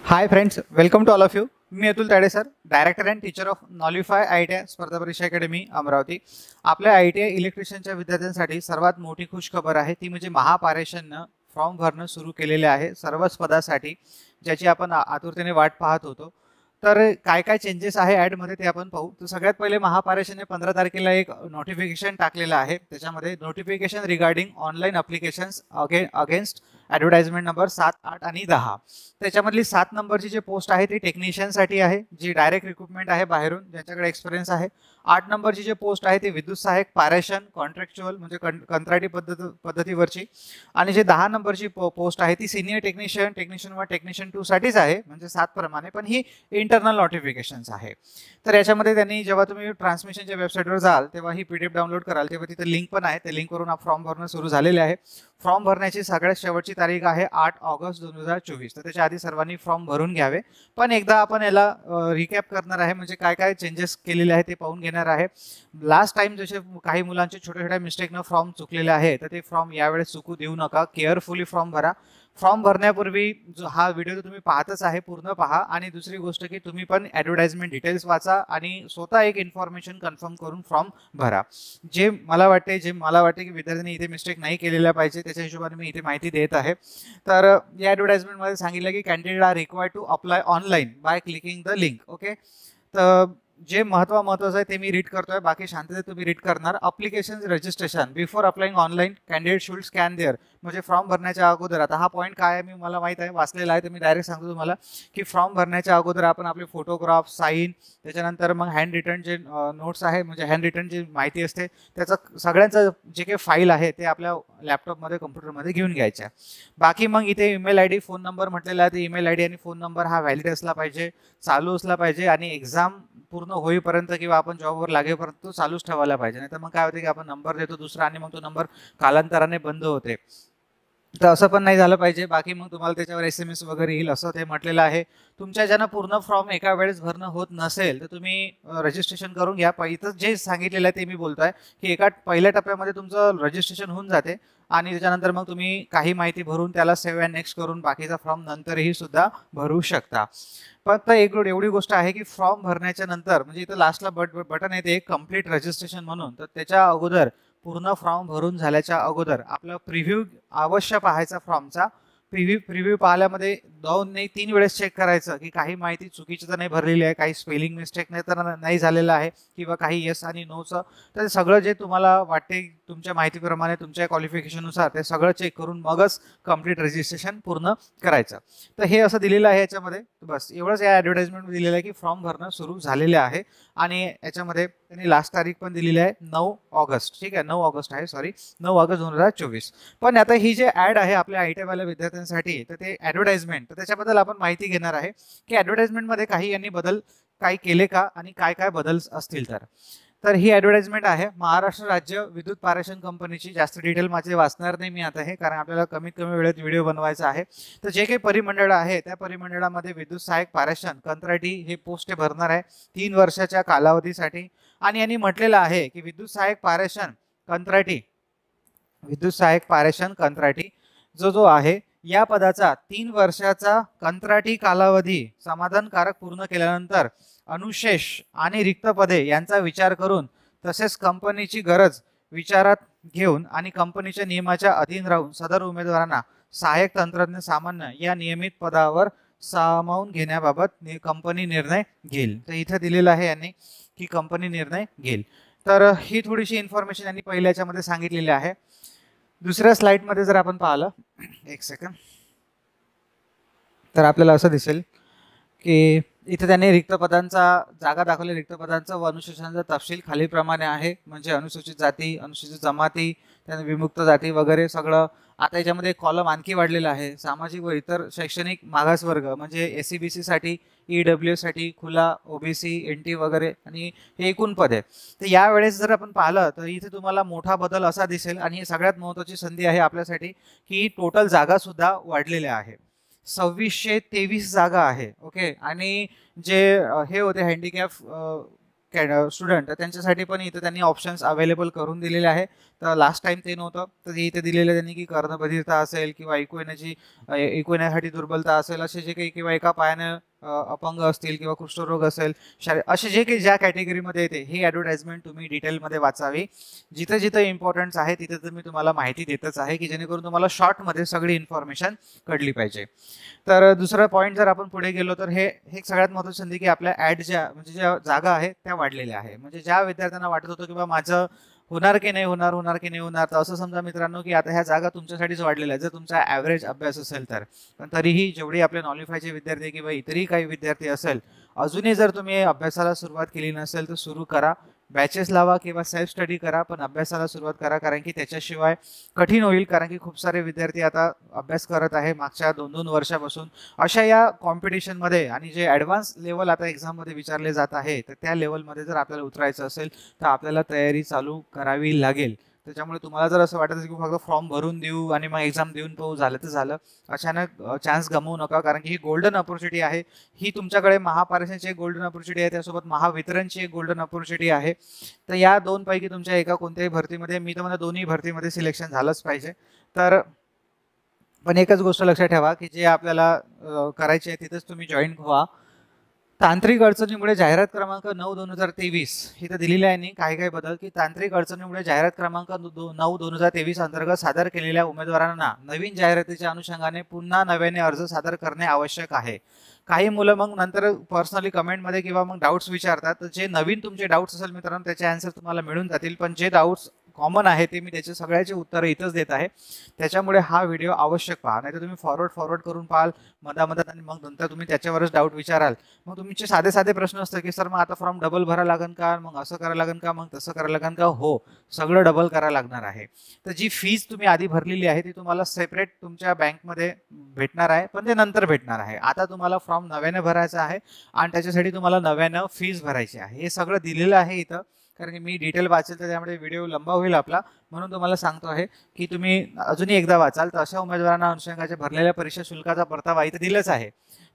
High friends, welcome to all of you. मी Atul Tade sir, director and teacher of Knowlify ITI स्पर्धा परीक्षा academy Amravati. आपल्या ITI इलेक्ट्रिशियनच्या विद्यार्थ्यांसाठी सर्वात मोठी खुशखबर आहे ती म्हणजे महापारेषणनं फॉर्म भरणं सुरू केलेले आहे सर्वच पदासाठी, ज्याची आपण आतुरतेने वाट पाहत होतो. तर काय काय चेंजेस आहे ॲडमध्ये ते आपण पाहू. तर सगळ्यात पहिले महापारेषणने 15 तारखेला एक नोटिफिकेशन टाकलेलं आहे. त्याच्यामध्ये notification regarding online applications against advertisement number 7, 8 आणि 10. त्याच्यामधली 7 नंबरची जी पोस्ट आहे ती टेक्निशियनसाठी आहे, जी डायरेक्ट रिक्रुटमेंट आहे बाहेरून, ज्यांच्याकडे एक्सपिरियन्स आहे. 8 नंबरची जी पोस्ट आहे ती विद्युत सहाय्यक पारेषण कॉन्ट्रॅक्च्युअल म्हणजे कंत्राटी पद्धतीवरची. आणि जे 10 नंबरची पोस्ट आहे ती सिनियर टेक्निशियन, टेक्निशियन 1, टेक्निशियन 2 साठीच आहे, म्हणजे 7 प्रमाणे, पण ही इंटरनल नोटिफिकेशन्स आहे. तर याच्यामध्ये त्यांनी जेव्हा तुम्ही ट्रान्समिशनच्या वेबसाईटवर जाल तेव्हा ही PDF डाउनलोड कराल, तेव्हा तिथे लिंक पण आहे. त्या लिंकवरून फॉर्म भरणं सुरू झालेले आहे. फॉर्म भरण्याची सगळ्यात शेवटची तारीख आहे 8 ऑगस्ट 2024. तर त्याच्या आधी सर्वांनी फॉर्म भरून घ्यावे. पण एकदा आपण याला रिकॅप करणार आहे, म्हणजे काय काय चेंजेस केलेले आहे ते पाहून घेणार आहे. लास्ट टाइम जसे काही मुलांचे छोट्या छोट्या मिस्टेकनं फॉर्म चुकलेले आहे, तर ते फॉर्म यावेळेस चुकू देऊ नका. केअरफुली फॉर्म भरा. फॉर्म भरण्यापूर्वी जो हा व्हिडिओ तुम्ही पाहतच आहे पूर्ण पहा. आणि दुसरी गोष्ट की तुम्ही पण ॲडव्हर्टाइजमेंट डिटेल्स वाचा आणि स्वतः एक इन्फॉर्मेशन कन्फर्म करून फॉर्म भरा. जे मला वाटते की विद्यार्थ्यांनी इथे मिस्टेक नाही केलेल्या पाहिजे, त्याच्या हिशोबाने मी इथे माहिती देत आहे. तर या ॲडव्हर्टाइजमेंटमध्ये सांगितलं की candidate are required to apply online by clicking the link. Okay, तर जे महत्त्वाचं आहे ते मी रीड करतोय, बाकी शांततेत तुम्ही रीड करणार. Application registration before applying online candidate should scan there. म्हणजे फॉर्म भरण्याच्या अगोदर, आता हा पॉईंट काय आहे मी मला माहित आहे, वाचलेला आहे, तर मी डायरेक्ट सांगतो तुम्हाला की फॉर्म भरण्याच्या अगोदर आपण आपले फोटोग्राफ, साईन, त्याच्यानंतर मग हँड रिटर्न जे नोट्स आहे, म्हणजे हँड रिटर्न जी माहिती असते त्याचं सगळ्यांचं जे काही फाईल आहे ते आपल्या लॅपटॉपमध्ये, कम्प्युटरमध्ये घेऊन घ्यायच्या. बाकी मग इथे ईमेल ID, फोन नंबर म्हटलेला आहे. तर ईमेल ID आणि फोन नंबर हा व्हॅलिड असला पाहिजे, चालू असला पाहिजे, आणि एक्झाम पूर्ण होईपर्यंत किंवा आपण जॉबवर लागेपर्यंत तो चालूच ठेवायला पाहिजे. नाही तर मग काय होते की आपण नंबर देतो दुसरा आणि मग तो नंबर कालांतराने बंद होते. तर असं पण नाही झालं पाहिजे. बाकी मग तुम्हाला त्याच्यावर SMS वगैरे येईल असं ते म्हटलेलं आहे. तुमच्या ज्यांना पूर्ण फॉर्म एका वेळेस भरणं होत नसेल तर तुम्ही रजिस्ट्रेशन करून घ्या. इथं जे सांगितलेलं आहे ते मी बोलतोय की पहिल्या टप्प्यामध्ये तुमचं रजिस्ट्रेशन होऊन जाते आणि त्याच्यानंतर मग तुम्ही काही माहिती भरून त्याला सेव्ह अँड नेक्स्ट करून बाकीचा फॉर्म नंतरही सुद्धा भरू शकता. फक्त एवढी गोष्ट आहे की फॉर्म भरण्याच्या नंतर, म्हणजे इथं लास्टला बटन येते एक कम्प्लीट रजिस्ट्रेशन म्हणून, तर त्याच्या अगोदर पूर्ण फॉर्म भरून झाल्याच्या अगोदर आपला प्रिव्ह्यू अवश्य पाहायचा. फॉर्मचा प्रिव्ह्यू पाहिल्यामध्ये 2 नाही 3 वेळेस चेक करायचं की काही माहिती चुकीची तर नाही भरलेली आहे, काही स्पेलिंग मिस्टेक नाही तर नाही झालेलं आहे, किंवा काही येस आणि नोचं. तर सगळं जे तुम्हाला वाटते तुमच्या माहितीप्रमाणे, तुमच्या क्वालिफिकेशननुसार ते सगळं चेक करून मगच कम्प्लीट रजिस्ट्रेशन पूर्ण करायचं. तर हे असं दिलेलं आहे याच्यामध्ये. बस एवढंच या ॲडव्हर्टाइजमेंट दिलेलं आहे की फॉर्म भरणं सुरू झालेले आहे. आणि याच्यामध्ये त्यांनी लास्ट तारीख पण दिलेली आहे 9 ऑगस्ट. ठीक आहे, 9 ऑगस्ट आहे, सॉरी, 9 ऑगस्ट 2024. पण आता ही जे ॲड आहे आपल्या ITI वाल्या विद्यार्थ्यांसाठी, तर ते ॲडव्हर्टाइजमेंट, तर त्याच्याबद्दल आपण माहिती घेणार आहे की ॲडव्हर्टाइजमेंटमध्ये काही यांनी बदल काही केले का आणि काय काय बदल असतील. तर ही ॲडव्हर्टाइजमेंट आहे महाराष्ट्र राज्य विद्युत पारेषण कंपनीची. जास्त डिटेल माझे वाचणार नाही मी आता हे, कारण आपल्याला कमीत कमी वेळेत व्हिडिओ बनवायचा आहे. तर जे काही परिमंडळ आहे त्या परिमंडळामध्ये विद्युत सहाय्यक पारेषण कंत्राटी हे पोस्ट भरणार आहे 3 वर्षाच्या कालावधीसाठी. आणि यांनी म्हटलेलं आहे की विद्युत सहाय्यक पारेषण कंत्राटी जो आहे या पदाचा 3 वर्षाचा कंत्राटी कालावधी समाधानकारक पूर्ण केल्यानंतर अनुशेष आणि रिक्त पदे यांचा विचार करून, तसेच कंपनीची गरज विचारात घेऊन आणि कंपनीच्या नियमाच्या अधीन राहून सदर उमेदवारांना सहाय्यक तंत्रज्ञ सामान्य या नियमित पदावर सामावून घेण्याबाबत कंपनी निर्णय घेईल. तर इथे दिलेलं आहे यांनी की कंपनी निर्णय घेईल. तर ही थोडीशी इन्फॉर्मेशन यांनी पहिल्याच्यामध्ये सांगितलेली आहे. दुसऱ्या स्लाइडमध्ये जर आपण पाहिलं, एक सेकंड, तर आपल्याला असं दिसेल की इथे त्यांनी रिक्त पदांचा जागा दाखवल्या. रिक्त पदांचा व अनुसूचनाचा तपशील खालीलप्रमाणे आहे, म्हणजे अनुसूचित जाती, अनुसूचित जमाती, त्यानंतर विमुक्त जाती वगैरे सगळं. आता याच्यामध्ये कॉलम आणखी वाढलेला आहे. सामाजिक व इतर शैक्षणिक मागासवर्ग, म्हणजे SC/BC साठी, EWS साठी, खुला, OBC, NT वगैरे, आणि हे एकूण पद आहे. तर यावेळेस जर आपण पाहिलं तर इथे तुम्हाला मोठा बदल असा दिसेल, आणि सगळ्यात महत्त्वाची संधी आहे आपल्यासाठी, की टोटल जागा सुद्धा वाढलेल्या आहे. 2623 जागा आहे. ओके, आणि जे हे होते हँडिकॅप स्टुडंट, तर त्यांच्यासाठी पण इथं त्यांनी ऑप्शन्स अवेलेबल करून दिलेले आहे. तर लास्ट टाइम ते नव्हतं, तर इथे दिलेलं त्यांनी की कर्णबधिरता असेल किंवा ऐकू येण्यासाठी दुर्बलता असेल, असे जे काही, किंवा एका पायाने अपंग असतील किंवा कुष्ठरोग असेल, असे जे काही ज्या कॅटेगरीमध्ये येते ही ॲडव्हर्टाइजमेंट तुम्ही डिटेलमध्ये वाचावी. जिथं जिथं इम्पॉर्टन्स आहे तिथं तर मी तुम्हाला माहिती देतच आहे की जेणेकरून तुम्हाला शॉर्टमध्ये सगळी इन्फॉर्मेशन कळली पाहिजे. तर दुसरा पॉईंट जर आपण पुढे गेलो तर हे सगळ्यात महत्त्वाची संधी की आपल्या ॲड म्हणजे ज्या जागा आहेत त्या वाढलेल्या आहे. म्हणजे ज्या विद्यार्थ्यांना वाटत होतं की बा माझं होणार की नाही होणार की नाही होणार, तर असं समजा मित्रांनो की आता ह्या जागा तुमच्यासाठीच वाढलेल्या आहेत जर तुमचा ॲव्हरेज अभ्यास असेल तर. पण तरीही जेवढे आपले नॉलिफायचे विद्यार्थी किंवा इतरही काही विद्यार्थी असेल, अजूनही जर तुम्ही अभ्यासाला सुरुवात केली नसेल तर सुरू करा. बॅचेस लावा किंवा सेल्फ स्टडी करा, पण अभ्यासाला सुरुवात करा, कारण की त्याच्याशिवाय कठीण होईल. कारण की खूप सारे विद्यार्थी आता अभ्यास करत आहे मागच्या 2-2 वर्षापासून अशा या कॉम्पिटिशनमध्ये, आणि जे ॲडव्हान्स लेवल आता एक्झाममध्ये विचारले जात आहे तर त्या लेवलमध्ये जर आपल्याला उतरायचं असेल तर आपल्याला तयारी चालू करावी लागेल. त्याच्यामुळे तुम्हाला जर असं वाटत असेल की फक्त फॉर्म भरून देऊ आणि मग एक्झाम देऊन पाहू, झालं तर झालं, अचानक चान्स गमवू नका. कारण की ही गोल्डन ऑपॉर्च्युनिटी आहे. ही तुमच्याकडे महापारेषणची एक गोल्डन ऑपॉर्च्युनिटी आहे, त्यासोबत महावितरणची एक गोल्डन ऑपॉर्च्युनिटी आहे. तर या दोनपैकी तुमच्या एका कोणत्याही भरतीमध्ये, मी तर म्हणा दोन्ही भरतीमध्ये सिलेक्शन झालंच पाहिजे. तर पण एकच गोष्ट लक्षात ठेवा की जे आपल्याला करायची आहे तिथंच तुम्ही जॉईन व्हा. तांत्रिक अडचणीमुळे जाहिरात क्रमांक 9/2023 इथं दिलेली आहे काही काही बदल की तांत्रिक अडचणीमुळे जाहिरात क्रमांक 9/2023 अंतर्गत सादर केलेल्या उमेदवारांना नवीन जाहिरातीच्या अनुषंगाने पुन्हा नव्याने अर्ज सादर करणे आवश्यक आहे. काही मुलं मग नंतर पर्सनली कमेंटमध्ये किंवा मग डाऊट्स विचारतात, तर जे नवीन तुमचे डाऊट्स असेल मित्रांनो त्याचे आन्सर तुम्हाला मिळून जातील. पण जे डाऊट्स कॉमन आहे ते मी त्याचे सगळ्याचे उत्तरं इथंच देत आहे. त्याच्यामुळे हा व्हिडिओ आवश्यक पहा, नाही तर तुम्ही फॉरवर्ड करून पाहाल मधामधात आणि मग नंतर तुम्ही त्याच्यावरच डाऊट विचाराल. मग तुमचे साधे साधे प्रश्न असतात की सर मग आता फॉर्म डबल भरा लागेल का, मग असं करायला लागेल का, मग तसं करायला लागेल का. हो, सगळं डबल करायला लागणार आहे. तर जी फीज तुम्ही आधी भरलेली आहे ती तुम्हाला सेपरेट तुमच्या बँकमध्ये भेटणार आहे, पण ते नंतर भेटणार आहे. आता तुम्हाला फॉर्म नव्याने भरायचा आहे आणि त्याच्यासाठी तुम्हाला नव्यानं फीज भरायची आहे. हे सगळं दिलेलं आहे इथं, कारण की मी डिटेल वाचेल तर त्यामुळे व्हिडिओ लंबा होईल आपला, म्हणून तुम्हाला सांगतो आहे की तुम्ही अजूनही एकदा वाचाल. तर अशा उमेदवारांना अनुषंगाच्या भरलेल्या परीक्षा शुल्काचा परतावा इथं दिलाच आहे.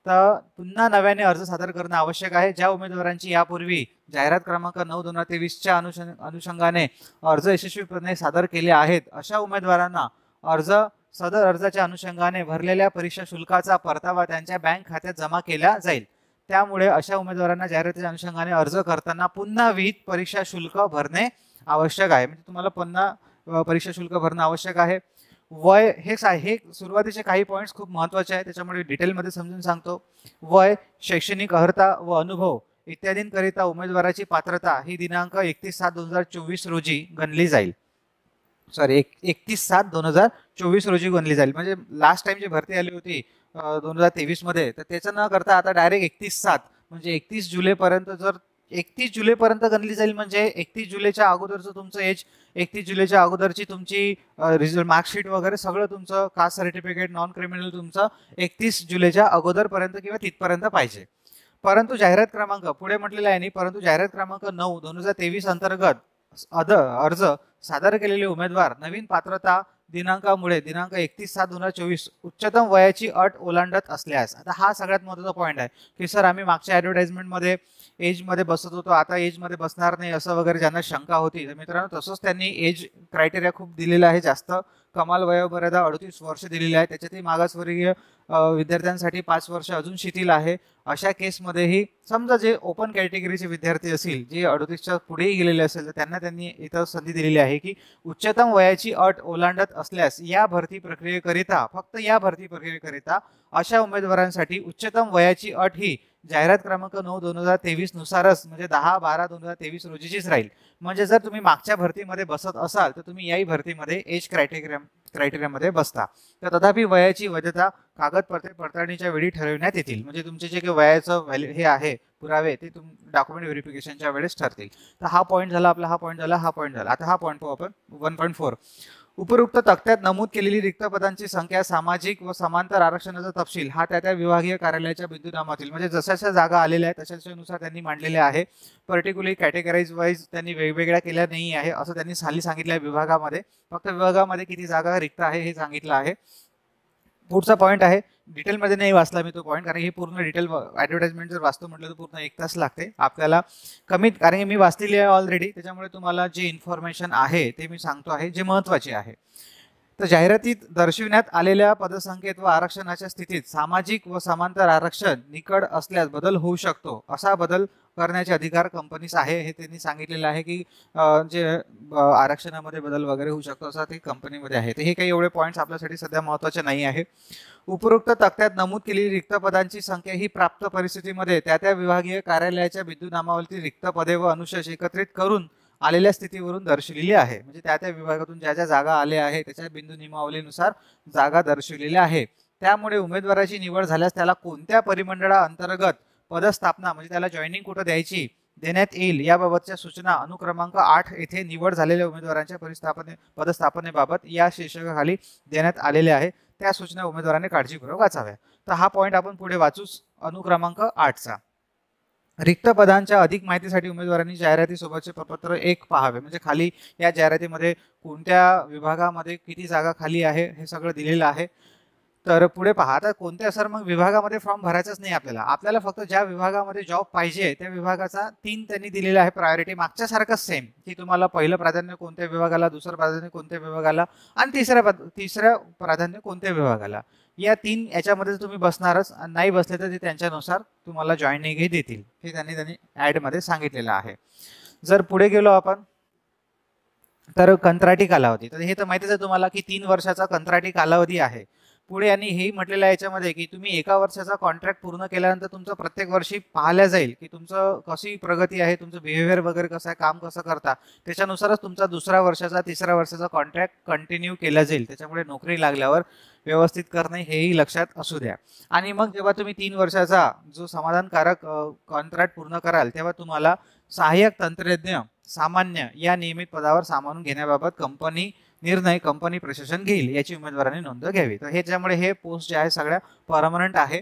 तर पुन्हा नव्याने अर्ज सादर करणं आवश्यक आहे. ज्या उमेदवारांची यापूर्वी जाहिरात क्रमांक 9/2023च्या अनुषंगाने अर्ज यशस्वीपणे सादर केले आहेत, अशा उमेदवारांना सदर अर्जाच्या अनुषंगाने भरलेल्या परीक्षा शुल्काचा परतावा त्यांच्या बँक खात्यात जमा केला जाईल. त्यामुळे अशा उमेदवारांना जाहिरातीच्या अनुषंगाने अर्ज करताना पुन्हा विहित परीक्षा शुल्क भरणे आवश्यक आहे. म्हणजे तुम्हाला पुन्हा परीक्षा शुल्क भरणं आवश्यक आहे. वय हे सुरुवातीचे काही पॉईंट्स खूप महत्त्वाचे आहेत, त्याच्यामुळे डिटेलमध्ये समजून सांगतो. वय, शैक्षणिक अर्हता व अनुभव इत्यादींकरिता उमेदवाराची पात्रता ही दिनांक 31/7/2024 रोजी गणली जाईल. 31/7/2024 रोजी गणली जाईल. म्हणजे लास्ट टाइम जी भरती आली होती 2023 मध्ये, तर त्याचं न करता आता डायरेक्ट 31/7 म्हणजे 31 जुलैपर्यंत, जर 31 जुलैपर्यंत गणली जाईल म्हणजे 31 जुलैच्या अगोदरचं तुमचं एज, 31 जुलैच्या अगोदरची तुमची रिझल्ट, मार्कशीट वगैरे सगळं तुमचं, कास्ट सर्टिफिकेट, नॉन क्रिमिनल तुमचं 31 जुलैच्या अगोदरपर्यंत किंवा तिथपर्यंत पाहिजे. परंतु जाहिरात क्रमांक पुढे म्हटलेला आहे नाही, परंतु जाहिरात क्रमांक 9/2023 अंतर्गत अर्ज सादर केलेले उमेदवार नवीन पात्रता दिनांकामुळे दिनांक 31/7/2024 उच्चतम वयाची अट ओलांडत असल्यास, आता हा सगळ्यात महत्त्वाचा पॉईंट आहे की सर आम्ही मागच्या ॲडव्हर्टाइजमेंटमध्ये एजमध्ये बसत होतो, आता एजमध्ये बसणार नाही असं वगैरे ज्यांना शंका होती, तर मित्रांनो तसंच त्यांनी एज क्रायटेरिया खूप दिलेला आहे जास्त. कमाल वयोमर्यादा 38 वर्ष दिलेली आहे. त्याच्यातही मागासवर्गीय विद्यार्थ्यांसाठी 5 वर्ष अजून शिथिल आहे. अशा केसमध्येही समजा जे ओपन कॅटेगरीचे विद्यार्थी असतील, जे 38च्या पुढेही गेलेले असेल, तर त्यांनी इथं संधी दिलेली आहे की उच्चतम वयाची अट ओलांडत असल्यास या भरती प्रक्रियेकरिता, फक्त या भरती प्रक्रियेकरिता अशा उमेदवारांसाठी उच्चतम वयाची अट ही जाहिरात क्रमांक 9/2023 नुसारच म्हणजे 10/12/2023 रोजीचीच राहील. म्हणजे जर तुम्ही मागच्या भरतीमध्ये बसत असाल तर तुम्ही याही भरतीमध्ये एज क्रायटेरियामध्ये बसता. तर तथापि वयाची वैधता कागदपत्रे पडताळणीच्या वेळी ठरविण्यात येतील. म्हणजे तुमचे जे काही वयाचं हे आहे पुरावे ते डॉक्युमेंट व्हेरिफिकेशनच्या वेळेस ठरतील. तर हा पॉईंट झाला आपला, हा पॉईंट झाला. आता हा पॉईंट पाहू आपण 1.4. उपरोक्त तक्त्यात नमूद केलेली रिक्त पदांची संख्या, सामाजिक व समांतर आरक्षणाचा तपशील हा त्या विभागीय कार्यालयाच्या बिंदूनामातील म्हणजे जशाच्या जागा आलेल्या आहेत तशानुसार त्यांनी मांडलेले आहे. पर्टिक्युलरली कॅटेगराईज वाईज त्यांनी वेगवेगळ्या केल्या नाही आहे असं त्यांनी खाली सांगितलं आहे विभागामध्ये. फक्त विभागामध्ये किती जागा रिक्त आहे हे सांगितलं आहे. पुढचा पॉईंट आहे, डिटेलमध्ये नाही वाचला मी तो पॉईंट, कारण हे पूर्ण डिटेल ॲडव्हर्टाइजमेंट जर वाचतो म्हटलं तर पूर्ण 1 तास लागते आपल्याला कमीत, कारण की मी वाचलेली आहे ऑलरेडी, त्याच्यामुळे तुम्हाला जे इन्फॉर्मेशन आहे ते मी सांगतो आहे जे महत्त्वाचे आहे. तर जाहिरातीत दर्शविण्यात आलेल्या पदसंख्येत व आरक्षणाच्या स्थितीत सामाजिक व समांतर आरक्षण निकड असल्यास बदल होऊ शकतो. असा बदल करण्याचे अधिकार कंपनीस आहे, हे त्यांनी सांगितलेलं आहे की जे आरक्षणामध्ये बदल वगैरे होऊ शकतो असा ते कंपनीमध्ये आहे. तर हे काही एवढे पॉईंट्स आपल्यासाठी सध्या महत्त्वाचे नाही आहे. उपरोक्त तक्त्यात नमूद केलेली रिक्त पदांची संख्या ही प्राप्त परिस्थितीमध्ये त्या विभागीय कार्यालयाच्या बिंदू रिक्त पदे व अनुशेष एकत्रित करून आलेल्या स्थितीवरून दर्शवलेली आहे. म्हणजे त्या विभागातून ज्या ज्या जागा आल्या आहेत त्याच्या बिंदू नियमावलीनुसार जागा दर्शवलेल्या आहे. त्यामुळे उमेदवाराची निवड झाल्यास त्याला कोणत्या परिमंडळाअंतर्गत पदस्थापना म्हणजे त्याला जॉईनिंग कुठं द्यायची देण्यात येईल याबाबतच्या सूचना अनुक्रमांक 8 येथे निवड झालेल्या उमेदवारांच्या पदस्थापनेबाबत या शीर्षकाखाली देण्यात आलेले आहे. त्या सूचना उमेदवाराने काळजीपूर्वक वाचाव्या. तर हा पॉईंट आपण पुढे वाचूच. अनुक्रमांक 8चा रिक्त पदांच्या अधिक माहितीसाठी उमेदवारांनी जाहिरातीसोबतचे प्रपत्र 1 पाहावे. म्हणजे खाली या जाहिरातीमध्ये कोणत्या विभागामध्ये किती जागा खाली आहे हे सगळं दिलेलं आहे. तर पुढे पहा, आता कोणत्या सर मग विभागामध्ये फॉर्म भरायचाच नाही आपल्याला फक्त ज्या विभागामध्ये जॉब पाहिजे त्या विभागाचा 3 त्यांनी दिलेला आहे प्रायोरिटी, मागच्या सारखंच सेम, की तुम्हाला पहिलं प्राधान्य कोणत्या विभागाला, दुसरं प्राधान्य कोणत्या विभागाला आणि तिसरं प्राधान्य कोणत्या विभागाला. या 3 याच्यामध्ये तुम्ही बसणारच, नाही बसले तर ते त्यांच्यानुसार तुम्हाला जॉईनिंग देतील, हे त्यांनी ॲडमध्ये सांगितलेलं आहे. जर पुढे गेलो आपण तर कंत्राटी कालावधी, तर हे तर माहितीच आहे तुम्हाला की 3 वर्षाचा कंत्राटी कालावधी आहे. पुढे यांनी हेही म्हटलेलं आहे याच्यामध्ये की तुम्ही 1 वर्षाचा कॉन्ट्रॅक्ट पूर्ण केल्यानंतर तुमचं प्रत्येक वर्षी पाहिल्या जाईल की तुमचं कशी प्रगती आहे, तुमचं बिहेवियर वगैरे कसं आहे, काम कसं करता, त्याच्यानुसारच तुमचा 2ऱ्या वर्षाचा 3ऱ्या वर्षाचा कॉन्ट्रॅक्ट कंटिन्यू केला जाईल. त्याच्यामुळे नोकरी लागल्यावर व्यवस्थित करणे हेही लक्षात असू द्या. आणि मग जेव्हा तुम्ही 3 वर्षाचा जो समाधानकारक कॉन्ट्रॅक्ट पूर्ण कराल तेव्हा तुम्हाला सहाय्यक तंत्रज्ञ सामान्य या नियमित पदावर सामावून घेण्याबाबत कंपनी प्रशासन घेईल याची उमेदवारांनी नोंद घ्यावी. तर ह्याच्यामुळे हे पोस्ट जे आहे सगळ्या परमनंट आहे.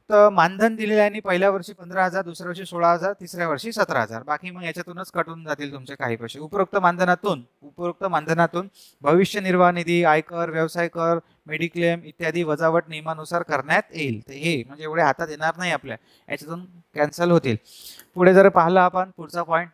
तर मानधन दिलेलं आहे, पहिल्या वर्षी 15,000, दुसऱ्या वर्षी 16,000, तिसऱ्या वर्षी 17,000, बाकी मग याच्यातूनच कटून जातील तुमचे काही पैसे. उपरोक्त मानधनातून भविष्य निर्वाह निधी, आयकर, व्यवसाय कर, मेडिक्लेम इत्यादी वजावट नियमानुसार करण्यात येईल. तर हे म्हणजे एवढे हातात येणार नाही आपल्या, याच्यातून कॅन्सल होतील. पुढे जर पाहिलं आपण पुढचा पॉईंट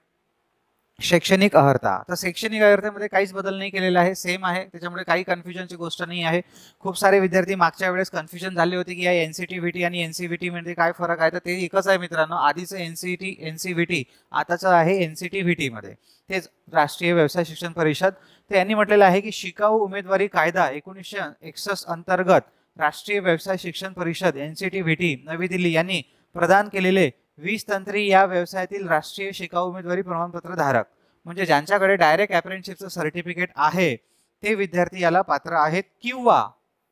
शैक्षणिक अर्हता, तर शैक्षणिक अर्हतेमध्ये काहीच बदल नाही केलेला आहे, सेम आहे. त्याच्यामुळे काही कन्फ्युजनची गोष्ट नाही आहे. खूप सारे विद्यार्थी मागच्या वेळेस कन्फ्युजन झाले होते की या NCT-VT आणि NCVT मध्ये काय फरक आहे. तर ते एकच आहे मित्रांनो, आधीचं NCVT आताचं आहे NCT-VT मध्ये, तेच राष्ट्रीय व्यवसाय शिक्षण परिषद. तर यांनी म्हटलेलं आहे की शिकाऊ उमेदवारी कायदा 1961 अंतर्गत राष्ट्रीय व्यवसाय शिक्षण परिषद NCT-VT नवी दिल्ली यांनी प्रदान केलेले 20 तंत्री या व्यवसायातील राष्ट्रीय शिकाऊ उमेदवारी प्रमाणपत्र धारक, म्हणजे ज्यांच्याकडे डायरेक्ट अप्रेंटिसशिपचं सर्टिफिकेट आहे ते विद्यार्थी याला पात्र आहेत. किंवा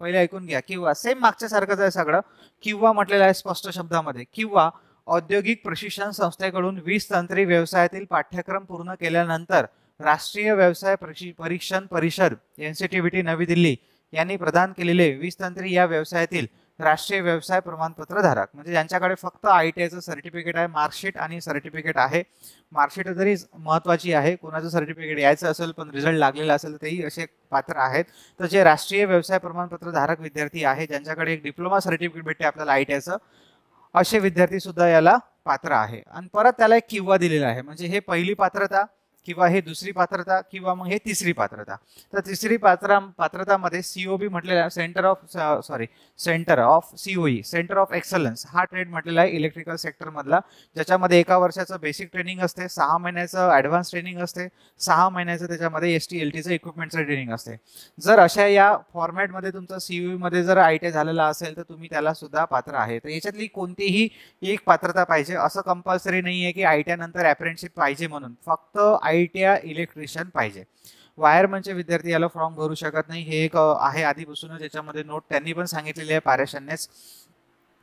पहिले ऐकून घ्या, किंवा सेम मागच्या सारखंच आहे सगळं, किंवा म्हटलेलं आहे स्पष्ट शब्दामध्ये, किंवा औद्योगिक प्रशिक्षण संस्थेकडून 20 तंत्री व्यवसायातील पाठ्यक्रम पूर्ण केल्यानंतर राष्ट्रीय व्यवसाय परीक्षण परिषद NCT-VT नवी दिल्ली यांनी प्रदान केलेले 20 तंत्री या व्यवसायातील राष्ट्रीय व्यवसाय प्रमाणपत्र धारक, म्हणजे ज्यांच्याकडे फक्त ITIचं सर्टिफिकेट आहे, मार्कशीट आणि सर्टिफिकेट आहे. मार्कशीट जरी महत्त्वाची आहे, कोणाचं सर्टिफिकेट यायचं असेल पण रिझल्ट लागलेला असेल तर तेही असे पात्र आहेत. तर जे राष्ट्रीय व्यवसाय प्रमाणपत्र धारक विद्यार्थी आहे, ज्यांच्याकडे एक डिप्लोमा सर्टिफिकेट भेटते आपल्याला ITIचं, असे विद्यार्थी सुद्धा याला पात्र आहे. आणि परत त्याला एक किंवा दिलेला आहे, म्हणजे हे पहिली पात्रता किंवा हे दुसरी पात्रता किंवा मग हे तिसरी पात्रता. तर तिसरी पात्रतामध्ये COB म्हटलेला आहे, centre of COE, centre of excellence, हा ट्रेड म्हटलेला आहे इलेक्ट्रिकल सेक्टर मधला, ज्याच्यामध्ये 1 वर्षाचं बेसिक ट्रेनिंग असते, 6 महिन्याचं ॲडव्हान्स ट्रेनिंग असते, 6 महिन्याचं त्याच्यामध्ये ST-LTचं इक्विपमेंटचं ट्रेनिंग असते. जर अशा या फॉर्मॅटमध्ये तुमचं COE मध्ये जर ITI झालेला असेल तर तुम्ही त्याला सुद्धा पात्र आहे. तर याच्यातली कोणतीही एक पात्रता पाहिजे असं कंपल्सरी नाही आहे की ITI नंतर अप्रेंटिसशिप पाहिजे म्हणून, फक्त ITI इलेक्ट्रिशियन पाहिजे. वायरमनचे विद्यार्थी याला फॉर्म भरू शकत नाही, हे एक आहे आधीपासूनच याच्यामध्ये नोट त्यांनी पण सांगितलेली आहे पारेषणनेच.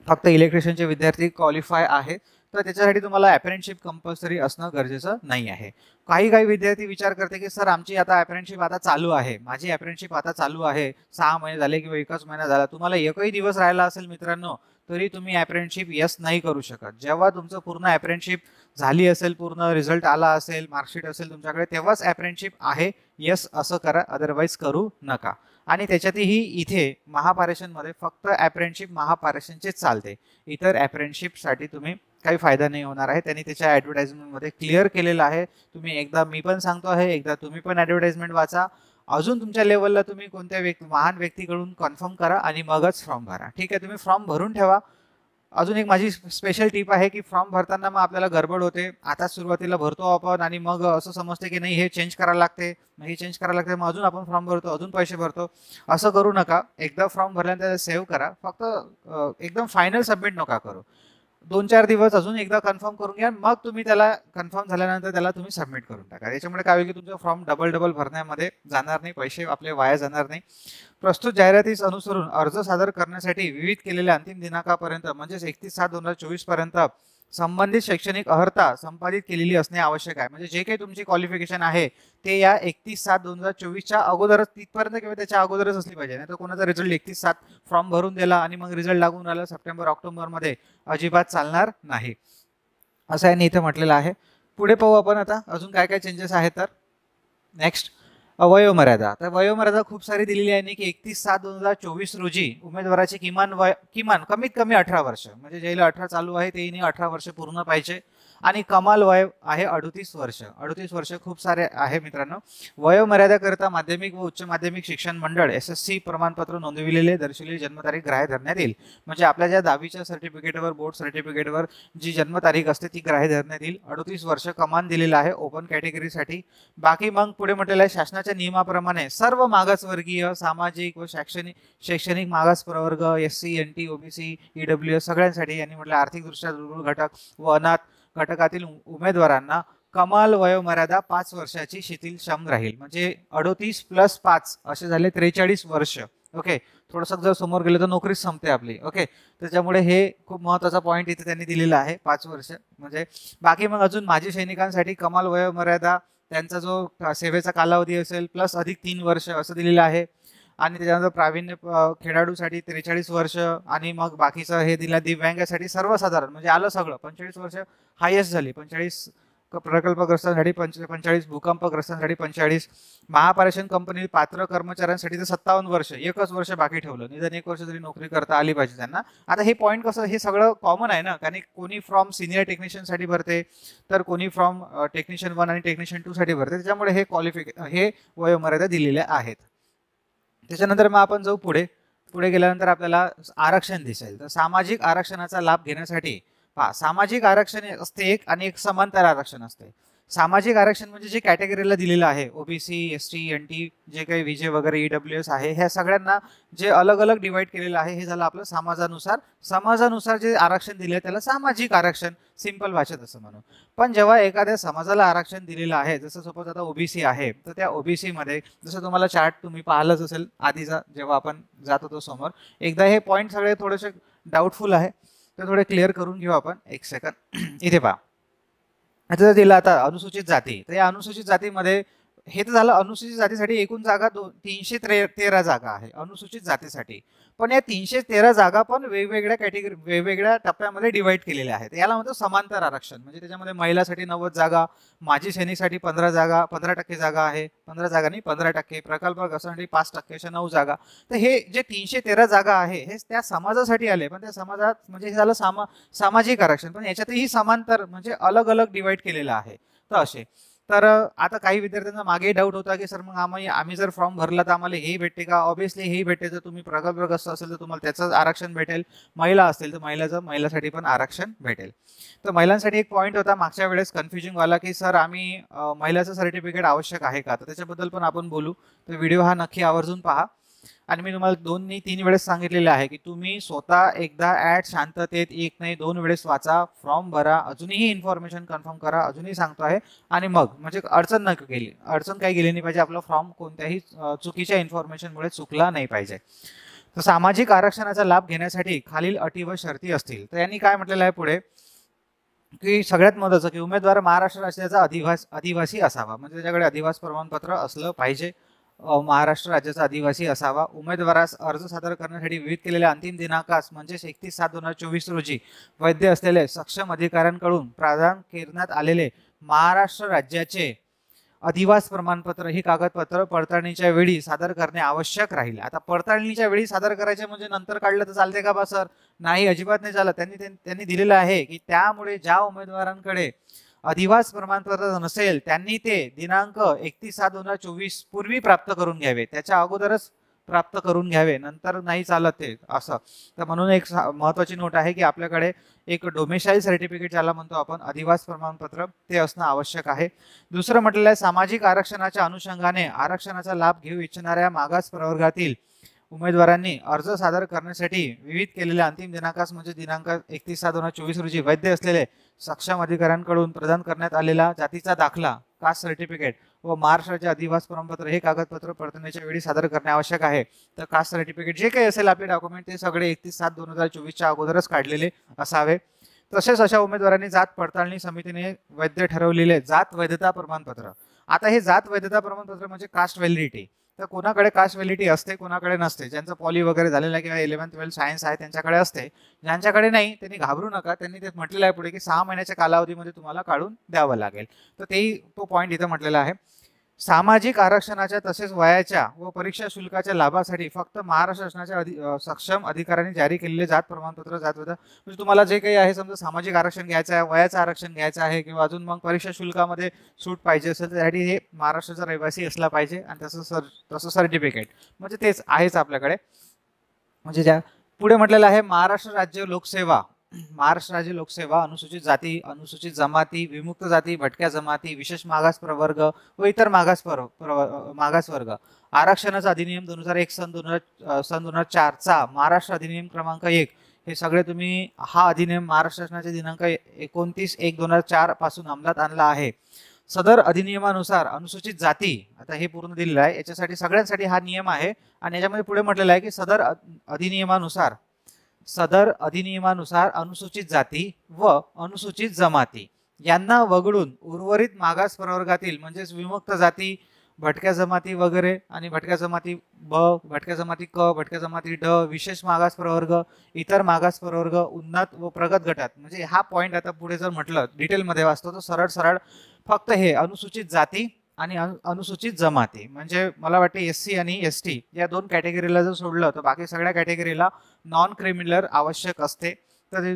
फक्त इलेक्ट्रिशियनचे विद्यार्थी क्वालिफाय आहे, तर त्याच्यासाठी तुम्हाला अप्रेंटिसशिप कंपल्सरी असणं गरजेचं नाही आहे. काही विद्यार्थी विचार करते की सर आमची आता अप्रेंटिसशिप आता चालू आहे, माझी अप्रेंटिसशिप आता चालू आहे, 6 महिने झाले किंवा 1च महिना झाला, तुम्हाला एकही दिवस राहिला असेल मित्रांनो तरी तुम्ही अप्रेंटिसशिप यस नाही करू शकत. जेव्हा तुमचं पूर्ण अप्रेंटिसशिप झाली असेल, पूर्ण रिझल्ट आला असेल, मार्कशीट असेल तुमच्याकडे, तेव्हाच अप्रेंटिसशिप आहे यस असं करा, अदरवाईज करू नका. आणि त्याच्यातही इथे महापारेषणमध्ये फक्त अप्रेंटिसशिप महापारेषणचेच चालते, इतर अप्रेंटिसशिपसाठी तुम्ही काही फायदा नाही होणार आहे. त्यांनी त्याच्या ॲडव्हर्टाइजमेंटमध्ये क्लिअर केलेलं आहे. तुम्ही एकदा, मी पण सांगतो आहे, एकदा तुम्ही पण ॲडव्हर्टाइजमेंट वाचा. अजून तुमच्या लेवलला तुम्ही कोणत्या महान व्यक्तीकडून कन्फर्म करा आणि मगच फॉर्म भरा. ठीक आहे, तुम्ही फॉर्म भरून ठेवा. अजून एक माझी स्पेशल टिप आहे की फॉर्म भरताना मग आपल्याला गडबड होते. आता सुरुवातीला भरतो आपण आणि मग असं समजते की नाही हे चेंज करायला लागते, हे चेंज करायला लागते, मग अजून आपण फॉर्म भरतो, अजून पैसे भरतो. असं करू नका. एकदा फॉर्म भरल्यानंतर सेव्ह करा. फक्त एकदम फायनल सबमिट नका करू. 2-4 दिवस अजून एकदा कन्फर्म करून घ्या, मग तुम्ही त्याला कन्फर्म झाल्यानंतर त्याला तुम्ही सबमिट करून टाका. त्याच्यामुळे काय होईल की तुमचा फॉर्म डबल भरण्यामध्ये जाणार नाही, पैसे आपले वाया जाणार नाही. प्रस्तुत जाहिरातीस अनुसरून अर्ज सादर करण्यासाठी विविध केलेल्या अंतिम दिनांकापर्यंत म्हणजेच 31/7/2024 पर्यंत संबंधित शैक्षणिक अर्हता संपादित केलेली असणे आवश्यक आहे. म्हणजे जे काही तुमची क्वालिफिकेशन आहे ते या 31/7/2024च्या अगोदरच, तिथपर्यंत किंवा त्याच्या अगोदरच असली पाहिजे. नाही तर कोणाचा रिझल्ट 31/7 फॉर्म भरून दिला आणि मग रिझल्ट लागून राहिला सप्टेंबर-ऑक्टोबरमध्ये, अजिबात चालणार नाही. असं यांनी इथे म्हटलेलं आहे. पुढे पाहू आपण आता अजून काय काय चेंजेस आहेत. तर नेक्स्ट वयोमर्यादा. तर वयोमर्यादा खूप सारी दिलेली आहे की 31/7/2024 रोजी उमेदवाराची किमान कमीत कमी 18 वर्ष, म्हणजे ज्याला 18 चालू आहे तेही 18 वर्ष पूर्ण पाहिजे. आणि कमाल वय आहे 38 वर्ष. 38 वर्ष खूप सारे आहे मित्रांनो. वयोमर्यादा करता माध्यमिक व उच्च माध्यमिक शिक्षण मंडळ SSC प्रमाणपत्र नोंदविलेले दर्शवलेली जन्मतारीख ग्राह्य धरण्यात येईल. म्हणजे आपल्या ज्या 10वीच्या सर्टिफिकेटवर, बोर्ड सर्टिफिकेटवर जी जन्मतारीख असते ती ग्राह्य धरण्यात येईल. 38 वर्ष कमान दिलेलं आहे ओपन कॅटेगरीसाठी. बाकी मग पुढे म्हटलेलं आहे शासनाच्या नियमाप्रमाणे सर्व मागासवर्गीय, सामाजिक व शैक्षणिक मागास प्रवर्ग, SC, NT, OBC, EWS सगळ्यांसाठी यांनी म्हटलं आर्थिकदृष्ट्या दुर्बल घटक व अनाथ घटकातील उमेदवारांना कमाल वयोमर्यादा 5 वर्षाची शिथिलक्षम राहील. म्हणजे 38 + 5 असे झाले 43 वर्ष. ओके, थोडंसं जर समोर गेलं तर नोकरीच संपते आपली. ओके, त्याच्यामुळे हे खूप महत्त्वाचा पॉईंट इथे त्यांनी दिलेला आहे, 5 वर्ष. म्हणजे बाकी मग अजून माजी सैनिकांसाठी कमाल वयोमर्यादा त्यांचा जो सेवेचा कालावधी असेल प्लस अधिक 3 वर्ष असं दिलेलं आहे. आणि त्याच्यानंतर प्रावीण्य खेळाडूसाठी 43 वर्ष. आणि मग बाकीचं हे दिलं दिव्यांगासाठी सर्वसाधारण, म्हणजे आलं सगळं. 45 वर्ष हायेस्ट झाली. 45 प्रकल्पग्रस्तांसाठी, 45 भूकंपग्रस्तांसाठी 45. महापारेषण कंपनी पात्र कर्मचाऱ्यांसाठी तर 57 वर्ष, एकच वर्ष बाकी ठेवलं. निदान 1 वर्ष तरी नोकरी करता आली पाहिजे त्यांना. आता हे पॉईंट कसं, हे सगळं कॉमन आहे ना, कारण कोणी फ्रॉम सिनियर टेक्निशियनसाठी भरते, तर कोणी फ्रॉम टेक्निशियन 1 आणि टेक्निशियन 2 साठी भरते. त्याच्यामुळे हे वयोमर्यादा दिलेल्या आहेत. त्याच्यानंतर मग आपण जाऊ पुढे गेल्यानंतर आपल्याला आरक्षण दिसेल. तर सामाजिक आरक्षणाचा लाभ घेण्यासाठी सामाजिक आरक्षण असते एक आणि एक समांतर आरक्षण असते. सामाजिक आरक्षण म्हणजे जे कॅटेगरीला दिलेलं आहे, OBC, ST, NT, जे काही विजे वगैरे EWS आहे, ह्या सगळ्यांना जे अलग अलग डिवाइड केलेलं आहे हे झालं आपलं समाजानुसार जे आरक्षण दिले त्याला सामाजिक आरक्षण, सिंपल भाषेत असं म्हणू. पण जेव्हा एखाद्या समाजाला आरक्षण दिलेलं आहे, जसं सपोज आता OBC आहे, तर त्या OBC मध्ये जसं तुम्हाला चार्ट तुम्ही पाहिलंच असेल आधीचा जेव्हा आपण जात होतो समोर, एकदा हे पॉईंट सगळे थोडेसे डाऊटफुल आहे, तर थोडे क्लिअर करून घेऊ आपण. एक सेकंड, इथे पहा. आता दिलं आता अनुसूचित जाती. तर या अनुसूचित जातीमध्ये हे तर झालं अनुसूचित जातीसाठी एकूण जागा 313 जागा आहे अनुसूचित जातीसाठी. पण या 313 जागा पण वेगवेगळ्या कॅटेगरी, वेगवेगळ्या टप्प्यामध्ये डिवाइड केलेल्या आहेत. याला म्हणतो समांतर आरक्षण. म्हणजे त्याच्यामध्ये महिलासाठी 90 जागा, माजी सैनिकसाठी 15 जागा, 15% जागा आहे, 15 जागा नाही 15%, प्रकल्पग्रस्तांसाठी 5% अशा 9 जागा. तर हे जे 313 जागा आहे हे त्या समाजासाठी आले, पण त्या समाजात म्हणजे हे झालं सामाजिक आरक्षण. पण याच्यातही समांतर म्हणजे अलग अलग डिवाइड केलेलं आहे. तर असे, तर आता काही विद्यार्थ्यांना मागे डाऊट होता की सर मग आम्ही जर फॉर्म भरला तर आम्हाला हे भेटते का? ऑब्विसली हेही भेटते. जर तुम्ही प्रकल्पग्रस्त असेल तर तुम्हाला त्याचं आरक्षण भेटेल, महिला असतील तर महिलासाठी पण आरक्षण भेटेल. तर महिलांसाठी एक पॉईंट होता मागच्या वेळेस कन्फ्युजिंग वाला की सर आम्ही महिलाचं सर्टिफिकेट आवश्यक आहे का? तर त्याच्याबद्दल पण आपण बोलू. तर व्हिडिओ हा नक्की आवर्जून पहा. आणि मी तुम्हाला 2-3 वेळेस सांगितलेले आहे की तुम्ही स्वतः एकदा शांततेत 1 नाही 2 वेळेस वाचा, फॉर्म भरा, अजूनही इन्फॉर्मेशन कन्फर्म करा, अजूनही सांगतो आहे. आणि मग म्हणजे अडचण काही गेली नाही पाहिजे. आपला फॉर्म कोणत्याही चुकीच्या इन्फॉर्मेशनमुळे चुकला नाही पाहिजे. तर सामाजिक आरक्षणाचा लाभ घेण्यासाठी खालील अटी व शर्ती असतील. तर यांनी काय म्हटलेलं आहे पुढे की सगळ्यात महत्त्वाचं की उमेदवार महाराष्ट्र राज्याचा आदिवासी असावा. म्हणजे त्याच्याकडे अधिवास प्रमाणपत्र असलं पाहिजे, महाराष्ट्र राज्याचा आदिवासी असावा. उमेदवारास अर्ज सादर करण्यासाठी विविध केलेल्या अंतिम दिनांकास म्हणजे 31/7/2024 रोजी वैध असलेले सक्षम अधिकाऱ्यांकडून प्रदान करण्यात आलेले महाराष्ट्र राज्याचे अधिवास प्रमाणपत्र ही कागदपत्र पडताळणीच्या वेळी सादर करणे आवश्यक राहील. आता पडताळणीच्या वेळी सादर करायचे म्हणजे नंतर काढलं तर चालते का बा सर? नाही, अजिबात नाही चालत. त्यांनी दिलेलं आहे की त्यामुळे ज्या उमेदवारांकडे अधिवास प्रमाणपत्र नसेल त्यांनी ते दिनांक 31/7/2024 पूर्वी प्राप्त करून घ्यावे. त्याच्या अगोदरच प्राप्त करून घ्यावे, नंतर नाही चालत ते असं. तर म्हणून एक महत्त्वाची नोट आहे की आपल्याकडे एक डोमेसाईल सर्टिफिकेट ज्याला म्हणतो आपण, अधिवास प्रमाणपत्र, ते असणं आवश्यक आहे. दुसरं म्हटलेलं आहे सामाजिक आरक्षणाच्या अनुषंगाने आरक्षणाचा लाभ घेऊ इच्छिणाऱ्या मागास प्रवर्गातील उमेदवारांनी अर्ज सादर करण्यासाठी विविध केलेल्या अंतिम दिनांकास म्हणजे दिनांक 31/7/2024 रोजी वैध असलेले सक्षम अधिकाऱ्यांकडून प्रदान करण्यात आलेला जातीचा दाखला, कास्ट सर्टिफिकेट व महाराष्ट्राचे अधिवास प्रमाणपत्र हे कागदपत्र पडताळणीच्या वेळी सादर करणे आवश्यक आहे. तर कास्ट सर्टिफिकेट जे काही असेल आपले डॉक्युमेंट ते सगळे 31/7/2024 अगोदरच काढलेले असावे. तसेच अशा उमेदवारांनी जात पडताळणी समितीने वैध ठरवलेले जात वैधता प्रमाणपत्र. आता हे जात वैधता प्रमाणपत्र म्हणजे कास्ट व्हॅलिडिटी. तर कोणाकडे कास्ट व्हॅलिडिटी असते, कोणाकडे नसते. ज्यांचं पॉली वगैरे झालेलं आहे किंवा 11th-12th सायन्स आहे त्यांच्याकडे असते. ज्यांच्याकडे नाही त्यांनी घाबरू नका, त्यांनी ते म्हटलेलं आहे पुढे की 6 महिन्याच्या कालावधीमध्ये तुम्हाला काढून द्यावं लागेल. तर तो पॉईंट इथं म्हटलेला आहे. सामाजिक आरक्षणाच्या तसेच वयाच्या व परीक्षा शुल्काच्या लाभासाठी फक्त महाराष्ट्र शासनाच्या सक्षम अधिकाऱ्यांनी जारी केलेले जात प्रमाणपत्र जात वैधता, म्हणजे तुम्हाला जे काही आहे समजा सामाजिक आरक्षण घ्यायचं आहे, वयाचं आरक्षण घ्यायचं आहे किंवा अजून मग परीक्षा शुल्कामध्ये सूट पाहिजे असेल तर त्यासाठी हे महाराष्ट्राचा रहिवासी असला पाहिजे आणि तसं सर्टिफिकेट म्हणजे तेच आहेच आपल्याकडे. म्हणजे ज्या पुढे म्हटलेलं आहे महाराष्ट्र राज्य लोकसेवा, महाराष्ट्र राज्य लोकसेवा, अनुसूचित जाती, अनुसूचित जमाती, विमुक्त जाती, भटक्या जमाती, विशेष मागास प्रवर्ग व इतर मागास वर्ग आरक्षणाचा अधिनियम 2001 सन 2004 चा महाराष्ट्र अधिनियम क्रमांक 1 हे सगळे तुम्ही हा अधिनियम महाराष्ट्र शासनाचे दिनांक 29/1/2004 पासून अंमलात आणला आहे. सदर अधिनियमानुसार अनुसूचित जाती, आता हे पूर्ण दिलेलं आहे, याच्यासाठी सगळ्यांसाठी हा नियम आहे आणि याच्यामध्ये पुढे म्हटलेलं आहे की सदर अधिनियमानुसार अनुसूचित जाती व अनुसूचित जमाती यांना वगळून उर्वरित मागास प्रवर्गातील म्हणजेच विमुक्त जाती, भटक्या जमाती वगैरे आणि भटक्या जमाती ब, भटक्या जमाती क, भटक्या जमाती ड, विशेष मागास प्रवर्ग, इतर मागास प्रवर्ग, उन्नत व प्रगत गटात, म्हणजे हा पॉईंट आता पुढे जर म्हटलं डिटेलमध्ये वाचतो तर सरळ फक्त हे अनुसूचित जाती आणि अनुसूचित जमाती म्हणजे मला वाटते SC आणि ST या 2 कॅटेगरीला जर सोडलं तर बाकी सगळ्या कॅटेगरीला नॉन क्रिमिनल आवश्यक असते. तर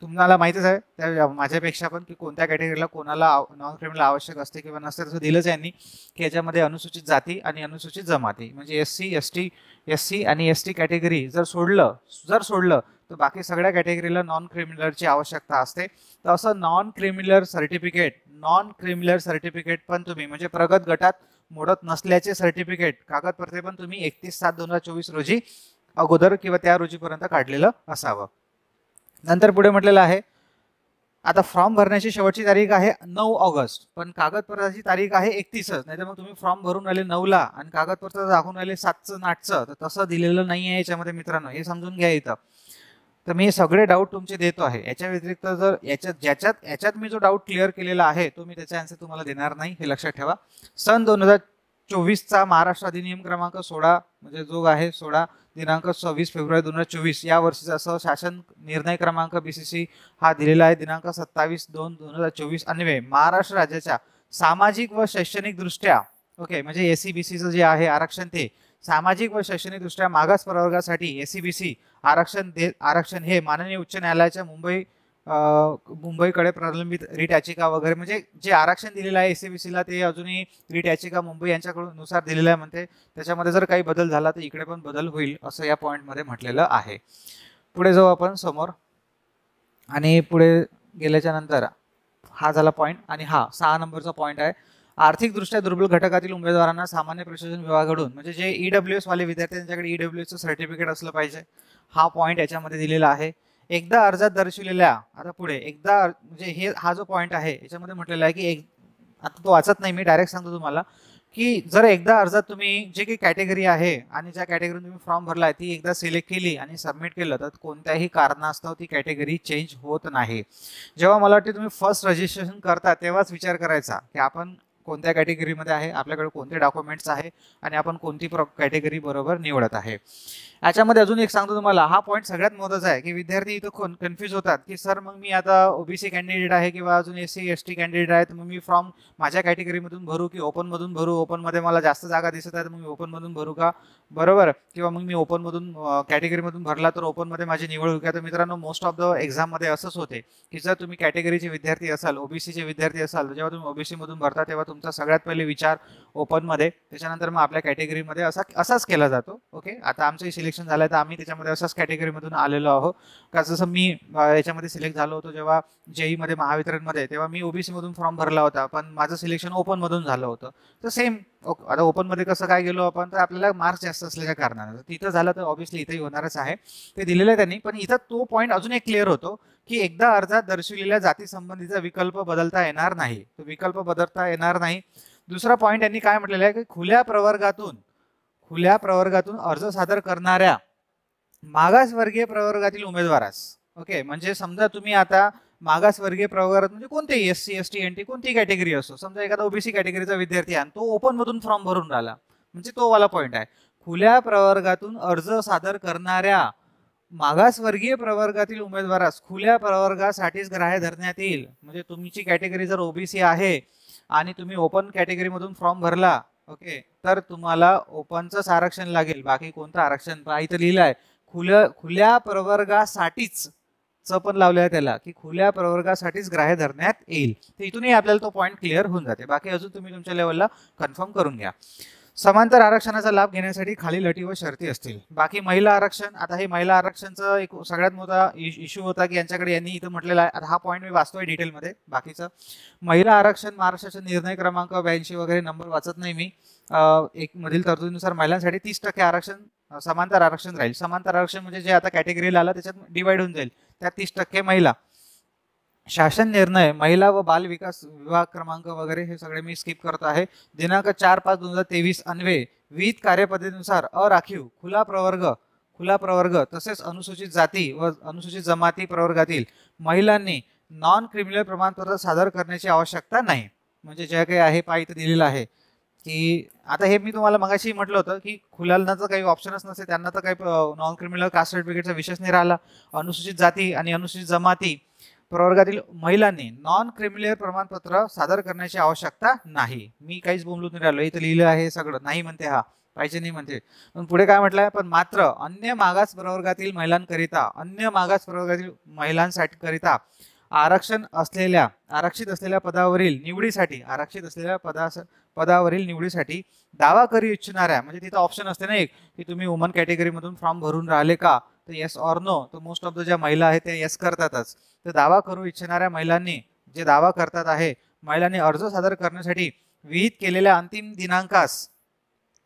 तुम्हाला माहितीच आहे त्या माझ्यापेक्षा पण की कोणत्या कॅटेगरीला कोणाला नॉन क्रिमिनल आवश्यक असते किंवा नसते. तसं दिलंच यांनी की याच्यामध्ये अनुसूचित जाती आणि अनुसूचित जमाती म्हणजे SC आणि ST कॅटेगरी जर सोडलं तर बाकी सगळ्या कॅटेगरीला नॉन क्रिमिनलची आवश्यकता असते. तर असं नॉन क्रिमिनल सर्टिफिकेट पण तुम्ही म्हणजे प्रगत गटात मोडत नसल्याचे सर्टिफिकेट कागदपत्रे पण तुम्ही 31/7/2024 रोजी अगोदर किंवा त्या रोजीपर्यंत काढलेलं असावं. नंतर पुढे म्हटलेलं आहे आता फॉर्म भरण्याची शेवटची तारीख आहे 9 ऑगस्ट पण कागदपत्राची तारीख आहे 31च. नाही तर मग तुम्ही फॉर्म भरून आले 9ला आणि कागदपत्र दाखवून आले 7चं 8चं, तर तसं दिलेलं नाही आहे याच्यामध्ये मित्रांनो, हे समजून घ्या इथं. तर मी सगळे डाऊट तुमचे देतो आहे. याच्या व्यतिरिक्त जर याच्यात मी जो डाऊट क्लिअर केलेला आहे तो मी त्याचा आन्सर तुम्हाला देणार नाही, हे लक्षात ठेवा. सन 2024 चा महाराष्ट्र अधिनियम क्रमांक 16 म्हणजे जो आहे 16 दिनांक 26 फेब्रुवारी 2024 या वर्षीचा असं शासन निर्णय क्रमांक BCC हा दिलेला आहे दिनांक 27/2/2024 अन्वये महाराष्ट्र राज्याच्या सामाजिक व शैक्षणिक दृष्ट्या म्हणजे SC-BCचं जे आहे आरक्षण ते सामाजिक व शैक्षणिक दृष्ट्या मागास प्रवर्गासाठी SC-BC आरक्षण हे माननीय उच्च न्यायालयाच्या मुंबईकडे प्रलंबित रिट याचिका वगैरे म्हणजे जे आरक्षण दिलेलं आहे SC-BCला ते अजूनही रिट याचिका मुंबई यांच्याकडून नुसार दिलेलं आहे. म्हणते त्याच्यामध्ये जर काही बदल झाला तर इकडे पण बदल होईल असं या पॉईंटमध्ये म्हटलेलं आहे. पुढे जाऊ आपण समोर आणि पुढे गेल्याच्या नंतर हा झाला पॉईंट आणि हा 6 नंबरचा पॉईंट आहे आर्थिकदृष्ट्या दुर्बल घटकातील उमेदवारांना सामान्य प्रशासन विभागाकडून म्हणजे जे EWS वाले विद्यार्थी त्यांच्याकडे EWSचं सर्टिफिकेट असलं पाहिजे. हा पॉईंट याच्यामध्ये दिलेला आहे. एकदा अर्जात दर्शवलेल्या आता पुढे एकदा म्हणजे हा जो पॉईंट आहे याच्यामध्ये म्हटलेला आहे की आता तो वाचत नाही मी डायरेक्ट सांगतो तुम्हाला की जर एकदा अर्जात तुम्ही जे काही कॅटेगरी आहे आणि ज्या कॅटेगरीतून तुम्ही फॉर्म भरलाय ती एकदा सिलेक्ट केली आणि सबमिट केलं तर कोणत्याही कारणास्तव ती कॅटेगरी चेंज होत नाही. जेव्हा मला वाटते तुम्ही फर्स्ट रजिस्ट्रेशन करता तेव्हाच विचार करायचा की आपण कोणत्या कॅटेगरीमध्ये आहे, आपल्याकडे कोणते डॉक्युमेंट्स आहे आणि आपण कोणती कॅटेगरी बरोबर निवडत आहे. याच्यामध्ये अजून एक सांगतो तुम्हाला, हा पॉईंट सगळ्यात महत्त्वाचा आहे की विद्यार्थी इथं कन्फ्यूज होतात की सर मग मी आता ओबीसी कॅन्डिडेट आहे किंवा अजून SC ST कॅन्डिडेट आहे, तर मग मी फॉर्म माझ्या कॅटेगरीमधून भरू की ओपनमधून भरू, ओपनमध्ये मला जास्त जागा दिसत आहे तर मग मी ओपनमधून भरू का, बरोबर, किंवा मग मी ओपनमधून कॅटेगरीमधून भरला तर ओपनमध्ये माझी निवड होईल का. तर मित्रांनो, मोस्ट ऑफ द एक्झाममध्ये असंच होते की जर तुम्ही कॅटेगरीचे विद्यार्थी असाल, ओबीसीचे विद्यार्थी असाल, तर जेव्हा तुम्ही ओबीसीमधून भरता तेव्हा तुमचा सगळ्यात पहिले विचार ओपनमध्ये, त्याच्यानंतर मग आपल्या कॅटेगरीमध्ये असाच केला जातो. ओके, आता आमचंही सिलेक्शन झालं तर आम्ही त्याच्यामध्ये असाच कॅटेगरीमधून आलेलो आहोत. का जसं मी याच्यामध्ये सिलेक्ट झालो होतो जेव्हा JEE मध्ये महावितरणमध्ये, तेव्हा मी ओबीसी मधून फॉर्म भरला होता पण माझं सिलेक्शन ओपन मधून झालं होतं. तर सेम आता ओपन मध्ये कसं काय गेलो आपण, तर आपल्याला मार्क्स जास्त असल्याच्या कारणाने तिथं झालं तर ऑब्व्हियसली इथंही होणारच आहे, ते दिलेलं आहे त्यांनी. पण इथं तो पॉईंट अजून एक क्लिअर होतो की एकदा अर्जात दर्शविलेल्या जाती संबंधीचा विकल्प बदलता येणार नाही, तो विकल्प बदलता येणार नाही. दुसरा पॉईंट यांनी काय म्हटलेलं आहे की खुल्या प्रवर्गातून अर्ज सादर करणाऱ्या मागासवर्गीय प्रवर्गातील उमेदवारास, ओके, म्हणजे समजा तुम्ही आता मागासवर्गीय प्रवर्गात म्हणजे कोणतेही SC ST NT कोणती कॅटेगरी असो, समजा एखादा ओबीसी कॅटेगरीचा विद्यार्थी आहे तो ओपन मधून फॉर्म भरून राहिला, म्हणजे तो वाला पॉईंट आहे. खुल्या प्रवर्गातून अर्ज सादर करणाऱ्या मागासवर्गीय प्रवर्गातील उमेदवारास खुल्या प्रवर्गासाठीच ग्राह्य धरण्यात येईल. म्हणजे तुमची कॅटेगरी जर ओबीसी आहे आणि तुम्ही ओपन कॅटेगरीमधून फॉर्म भरला, ओके, तर तुम्हाला ओपनचंच आरक्षण लागेल, बाकी कोणतं आरक्षण इथं लिहिलं आहे खुल्या प्रवर्गासाठीच पण लावलं आहे त्याला की खुल्या प्रवर्गासाठीच ग्राह्य धरण्यात येईल. तर इथूनही आपल्याला तो पॉईंट क्लिअर होऊन जाते. बाकी अजून तुम्ही तुमच्या लेवलला कन्फर्म करून घ्या. समांतर आरक्षणाचा लाभ घेण्यासाठी खालील अटी व शर्ती असतील. बाकी महिला आरक्षण, आता हे महिला आरक्षणचं एक सगळ्यात मोठा इश्यू होता की यांच्याकडे यांनी इथं म्हटलेला आहे, आता हा पॉईंट मी वाचतोय डिटेलमध्ये. बाकीचं महिला आरक्षण महाराष्ट्राचा निर्णय क्रमांक 82 वगैरे नंबर वाचत नाही मी. एक मधील तरतुदीनुसार महिलांसाठी 30% आरक्षण समांतर आरक्षण राहील. समांतर आरक्षण म्हणजे जे आता कॅटेगरीला आलं त्याच्यात डिवाइड होऊन जाईल, त्यात 30% महिला. शासन निर्णय महिला व बाल विकास विभाग क्रमांक वगैरे हे सगळे मी स्किप करत आहे. दिनांक 4/5/2023 अन्वये विहित कार्यपद्धतीनुसार अराखीव खुला प्रवर्ग तसेच अनुसूचित जाती व अनुसूचित जमाती प्रवर्गातील महिलांनी नॉन क्रिमिनल प्रमाणपत्र सादर करण्याची आवश्यकता नाही. म्हणजे जे काही आहे पहा इथं दिलेलं आहे की आता हे मी तुम्हाला मगाशी म्हटलं होतं की खुलांना तर काही ऑप्शनच नसते, त्यांना तर काही नॉन क्रिमिनल कास्ट सर्टिफिकेटचा विशेष नाही राहिला. अनुसूचित जाती आणि अनुसूचित जमाती प्रवर्गातील महिलांनी नॉन क्रिमिनल प्रमाणपत्र सादर करण्याची आवश्यकता नाही. मी काहीच बोलू नाही राहिलो, इथं लिहिलं आहे सगळं, नाही म्हणते हा, पाहिजे नाही म्हणते. पण पुढे काय म्हटलंय, पण मात्र अन्य मागास प्रवर्गातील महिलांसाठी करिता आरक्षित असलेल्या पदावरील निवडीसाठी दावा करू इच्छिणाऱ्या, म्हणजे तिथं ऑप्शन असते ना एक की तुम्ही वुमन कॅटेगरीमधून फॉर्म भरून राहिले का, तर येस ऑर नो, तर मोस्ट ऑफ द ज्या महिला आहेत त्या येस करतातच. तर दावा करू इच्छिणाऱ्या महिलांनी जे दावा करतात आहे, महिलांनी अर्ज सादर करण्यासाठी विहित केलेल्या अंतिम दिनांकास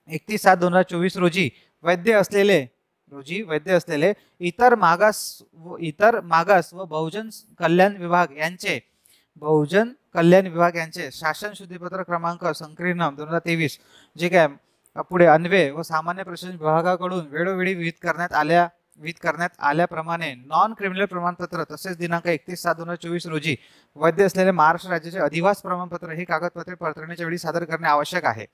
31/7/2024 रोजी वैध असलेले इतर मागास व बहुजन कल्याण विभाग यांचे शासन शुद्धीपत्र क्रमांक संकीर्ण 2023 जे काय पुढे अन्वय व सामान्य प्रशासन विभागाकडून वेळोवेळी विहित करण्यात आल्याप्रमाणे नॉन क्रिमिनल प्रमाणपत्र तसेच दिनांक 31/7/2024 रोजी वैध असलेले महाराष्ट्र राज्याचे अधिवास प्रमाणपत्र हे कागदपत्रे पडताळणीच्या वेळी सादर करणे आवश्यक आहे.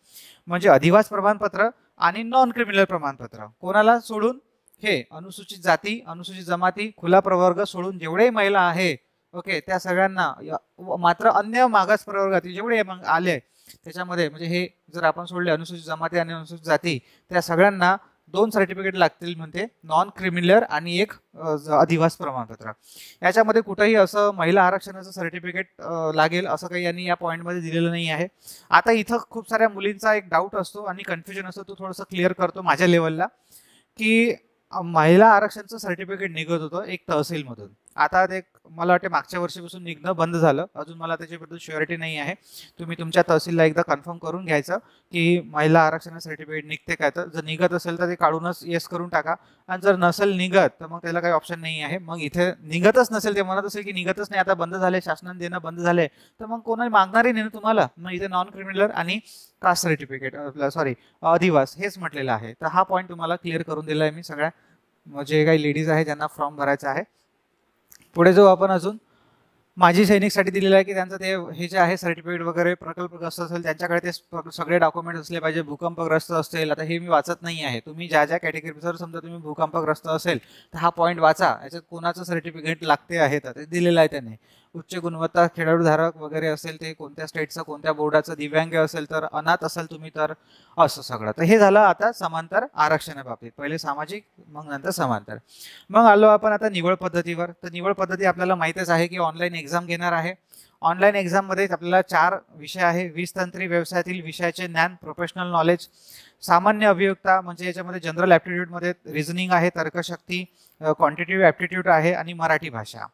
म्हणजे अधिवास प्रमाणपत्र आणि नॉन क्रिमिनल प्रमाणपत्र कोणाला सोडून, हे अनुसूचित जाती अनुसूचित जमाती खुला प्रवर्ग सोडून जेवढे महिला आहे, ओके, त्या सगळ्यांना. मात्र अन्य मागास प्रवर्गातील जेवढे आले त्याच्यामध्ये, म्हणजे हे जर आपण सोडले अनुसूचित जमाती आणि अनुसूचित जाती, त्या सगळ्यांना 2 सर्टिफिकेट लागतील, म्हणते नॉन क्रिमिनल आणि एक अधिवास प्रमाणपत्र. याच्यामध्ये कुठेही असं महिला आरक्षणाचं सर्टिफिकेट लागेल असं काही यांनी या पॉईंटमध्ये दिलेलं नाही आहे. आता इथं खूप साऱ्या मुलींचा एक डाऊट असतो आणि कन्फ्युजन असतो, तो थोडंसं क्लिअर करतो माझ्या लेवलला. की महिला आरक्षणचं सर्टिफिकेट निघत होतं एक तहसीलमधून, आता ते मला वाटते मागच्या वर्षीपासून निघणं बंद झालं. अजून मला त्याच्याबद्दल श्युरिटी नाही आहे, तुम्ही तुमच्या तहसीलला एकदा कन्फर्म करून घ्यायचं की महिला आरक्षण सर्टिफिकेट निघते काय. तर जर निघत असेल तर ते काढूनच येस करून टाका, आणि जर नसेल निघत तर मग त्याला काही ऑप्शन नाही आहे. मग इथे निघतच नसेल, ते म्हणत असेल की निघतच नाही, आता बंद झाले, शासनाने देणं बंद झाले, तर मग कोणाला मागणारही नाही ना तुम्हाला. मग इथे नॉन क्रिमिनल आणि कास्ट सर्टिफिकेट अधिवास हेच म्हटलेलं आहे. तर हा पॉईंट तुम्हाला क्लिअर करून दिला आहे मी सगळ्या जे काही लेडीज आहे ज्यांना फॉर्म भरायचा आहे. पुढे जाऊ आपण अजून. माजी सैनिकसाठी दिलेलं आहे की त्यांचं ते हे जे आहे सर्टिफिकेट वगैरे प्रकल्पग्रस्त असेल त्यांच्याकडे ते सगळे डॉक्युमेंट असले पाहिजे. भूकंपग्रस्त असेल, आता हे मी वाचत नाही आहे, तुम्ही ज्या ज्या कॅटेगरीनुसार समजा तुम्ही भूकंपग्रस्त असेल तर हा पॉईंट वाचा, याच्यात कोणाचं सर्टिफिकेट लागते आहे तर ते दिलेलं आहे त्याने. उच्च गुणवत्ता खेळाडूधारक वगैरे असेल ते कोणत्या स्टेटचं कोणत्या बोर्डाचं, दिव्यांग असेल तर, अनाथ असेल तुम्ही तर, असं सगळं. तर हे झालं आता समांतर आरक्षणाबाबतीत, पहिले सामाजिक मग नंतर समांतर. मग आलो आपण आता निवड पद्धतीवर. तर निवड पद्धती आपल्याला माहीतच आहे की ऑनलाईन एक्झाम घेणार आहे. ऑनलाईन एक्झाममध्ये आपल्याला 4 विषय आहे. 20 तंत्री व्यवसायातील विषयाचे ज्ञान, प्रोफेशनल नॉलेज, सामान्य अभियोक्ता म्हणजे याच्यामध्ये जनरल ॲप्टिट्यूडमध्ये रिझनिंग आहे, तर्कशक्ती, क्वांटिटेटिव्ह ॲप्टिट्यूड आहे आणि मराठी भाषा.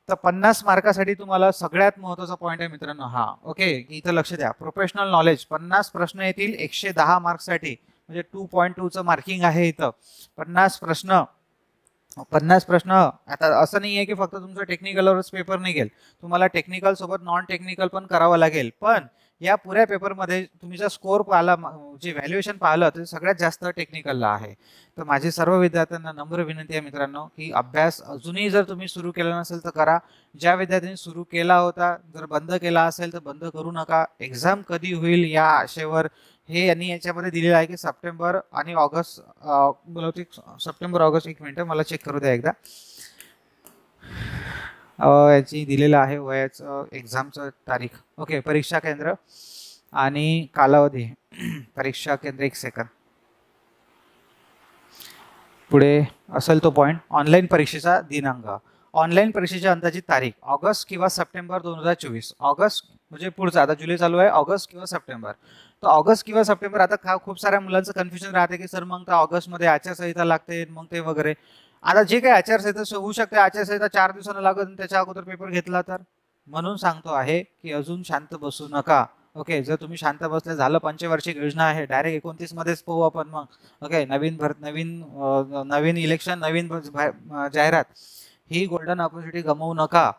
तर 50 मार्कासाठी तुम्हाला सगळ्यात महत्त्वाचा पॉईंट आहे मित्रांनो हा, ओके, इथं लक्ष द्या. प्रोफेशनल नॉलेज 50 प्रश्न येतील 110 मार्क्ससाठी, म्हणजे 2.2चं मार्किंग आहे इथं. 50 प्रश्न. आता असं नाही आहे की फक्त तुमचं टेक्निकलवरच पेपर निघेल, तुम्हाला टेक्निकल सोबत नॉन टेक्निकल पण करावं लागेल. पण या पुऱ्या पेपरमध्ये तुम्ही जर स्कोर पाहिला, जे व्हॅल्युएशन पाहिलं, तर सगळ्यात जास्त टेक्निकलला आहे. तर माझी सर्व विद्यार्थ्यांना नम्र विनंती आहे मित्रांनो की अभ्यास अजूनही जर तुम्ही सुरू केला नसेल तर करा. ज्या विद्यार्थ्यांनी सुरू केला होता, जर बंद केला असेल तर बंद करू नका. एक्झाम कधी होईल या आशेवर हे यांनी याच्यामध्ये दिलेलं आहे की सप्टेंबर आणि ऑगस्ट, बहुतेक सप्टेंबर ऑगस्ट, एक मिनिट मला चेक करू द्या एकदा. याची दिलेलं आहे वयाचं, एक्झामचं तारीख, ओके, परीक्षा केंद्र आणि कालावधी. परीक्षा केंद्र, एक सेकंद, पुढे असेल तो पॉईंट. ऑनलाईन परीक्षेचा दिनांक, ऑनलाईन परीक्षेची अंदाजित तारीख ऑगस्ट किंवा सप्टेंबर 2024. ऑगस्ट म्हणजे पुढचा, आता जुलै चालू आहे, ऑगस्ट किंवा सप्टेंबर. तर ऑगस्ट किंवा सप्टेंबर. आता खूप साऱ्या मुलांचं कन्फ्युजन राहते की सर मग तर ऑगस्टमध्ये आचारसंहिता लागते मग ते वगैरे. आता जे काही आचारसंहिता होऊ शकते, आचारसंहिता 4 दिवसांना लागत, त्याच्या अगोदर पेपर घेतला तर. म्हणून सांगतो आहे की अजून शांत बसू नका, ओके. जर तुम्ही शांत बसले, झालं पंचवार्षिक योजना आहे, डायरेक्ट 29 मध्येच पाहू आपण मग, ओके. नवीन इलेक्शन, नवीन जाहिरात, ही गोल्डन ऑपॉर्च्युनिटी गमावू नका,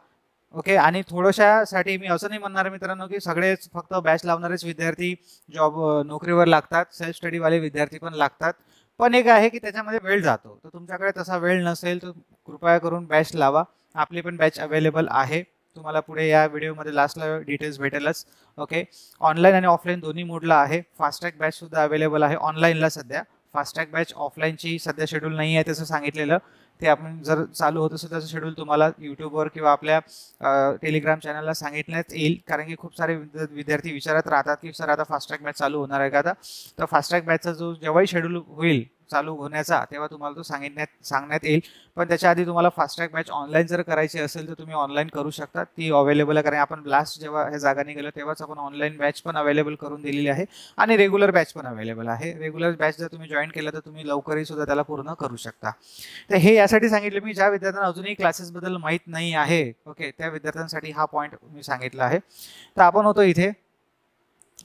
ओके. आणि थोड्याशासाठी मी असं नाही म्हणणार मित्रांनो की सगळेच फक्त बॅच लावणारेच विद्यार्थी नोकरीवर लागतात, सेल्फ स्टडीवाले विद्यार्थी पण लागतात. पण एक आहे की त्याच्यामध्ये वेळ जातो. तर तुमच्याकडे तसा वेळ नसेल तर कृपया करून बॅच लावा. आपली पण बॅच अवेलेबल आहे, तुम्हाला पुढे या व्हिडिओमध्ये लास्टला डिटेल्स भेटेलच, ओके. ऑनलाईन आणि ऑफलाईन दोन्ही मोडला आहे. फास्ट ट्रॅक बॅच सुद्धा अवेलेबल आहे ऑनलाईनला सध्या. फास्ट ट्रॅक बॅच ऑफलाईनची सध्या शेड्यूल नाही आहे तसं सांगितलेलं. ते आपण जर चालू होत असेल त्याचं शेड्यूल तुम्हाला यूट्यूबवर किंवा आपल्या टेलिग्राम चॅनलला सांगितण्यात येईल. कारण की खूप सारे विद्यार्थी विचारत राहतात की सर आता फास्ट ट्रॅक बॅच चालू होणार आहे का आता. तर फास्ट ट्रॅक बॅचचा जो जेव्हाही शेड्यूल होईल चालू होण्याचा तेव्हा तुम्हाला तो सांगण्यात येईल. पण त्याच्या आधी तुम्हाला फास्ट ट्रॅक बॅच ऑनलाईन जर करायची असेल तर तुम्ही ऑनलाईन करू शकता, ती अवेलेबल आहे. कारण आपण लास्ट जेव्हा हे जागा निघालं तेव्हाच आपण ऑनलाईन बॅच पण अवेलेबल करून दिलेली आहे आणि रेग्युलर बॅच पण अवेलेबल आहे. रेग्युलर बॅच जर तुम्ही जॉईन केलं तर तुम्ही लवकरही सुद्धा त्याला पूर्ण करू शकता. तर हे यासाठी सांगितलं मी, ज्या विद्यार्थ्यांना अजूनही क्लासेसबद्दल माहीत नाही आहे, ओके, त्या विद्यार्थ्यांसाठी हा पॉईंट मी सांगितला आहे. तर आपण होतो इथे.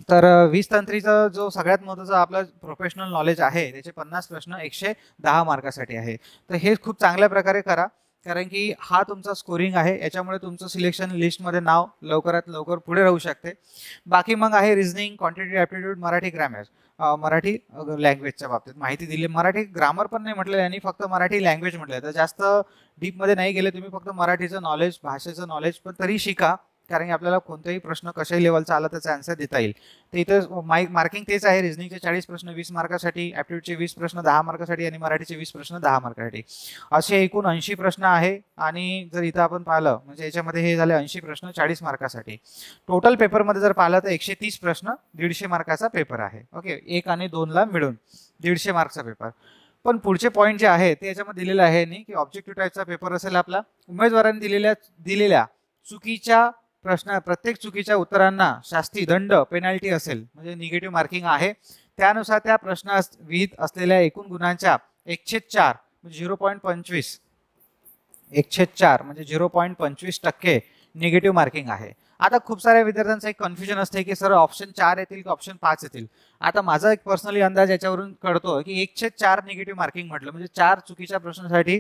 तर 20 तंत्रीचा जो सगळ्यात महत्त्वाचा आपला प्रोफेशनल नॉलेज आहे त्याचे 50 प्रश्न 110 मार्कासाठी आहे. तर हे खूप चांगल्या प्रकारे करा, कारण की हा तुमचा स्कोरिंग आहे, याच्यामुळे तुमचं सिलेक्शन लिस्टमध्ये नाव लवकरात लवकर पुढे राहू शकते. बाकी मग आहे reasoning, quantity aptitude, Marathi grammar, Marathi लँग्वेजच्या बाबतीत माहिती दिली. मराठी ग्रामर पण नाही म्हटलं यांनी, फक्त मराठी लँग्वेज म्हटलं. तर जास्त डीपमध्ये नाही गेले तुम्ही, फक्त मराठीचं नॉलेज, भाषेचं नॉलेज पण तरी शिका, कारण की आपल्याला कोणताही प्रश्न कशाही लेवलचा आला त्याचा आन्सर देता येईल. तर इथं मार्किंग तेच आहे. रिझनिंगचे 40 प्रश्न 20 मार्कासाठी, ॲप्टिट्यूडचे 20 प्रश्न 10 मार्कासाठी आणि मराठीचे 20 प्रश्न 10 मार्कासाठी, असे एकूण 80 प्रश्न आहे. आणि जर इथं आपण पाहिलं म्हणजे याच्यामध्ये हे झाले 80 प्रश्न 40 मार्कासाठी. टोटल पेपरमध्ये जर पाहिलं तर 130 प्रश्न 150 मार्काचा पेपर आहे, ओके. 1 आणि 2ला मिळून 150 मार्कचा पेपर. पण पुढचे पॉईंट जे आहे ते याच्यामध्ये दिलेलं आहे नाही की ऑब्जेक्टिव्ह टाईपचा पेपर असेल आपला. उमेदवारांनी दिलेल्या चुकीच्या प्रश्न, प्रत्येक चुकीच्या उत्तरांना शास्ती दंड, पेनल्टी असेल, म्हणजे निगेटिव्ह मार्किंग आहे. त्यानुसार त्या प्रश्नास विहित असलेल्या एकूण गुणांच्या 1/4 म्हणजे 0.25, 1/4 म्हणजे 0.25% निगेटिव्ह मार्किंग आहे. आता खूप साऱ्या विद्यार्थ्यांचं एक कन्फ्युजन असते की सर ऑप्शन 4 येतील की ऑप्शन 5 येतील. आता माझा एक पर्सनली अंदाज याच्यावरून कळतो की 1/4 निगेटिव्ह मार्किंग म्हटलं म्हणजे 4 चुकीच्या प्रश्नासाठी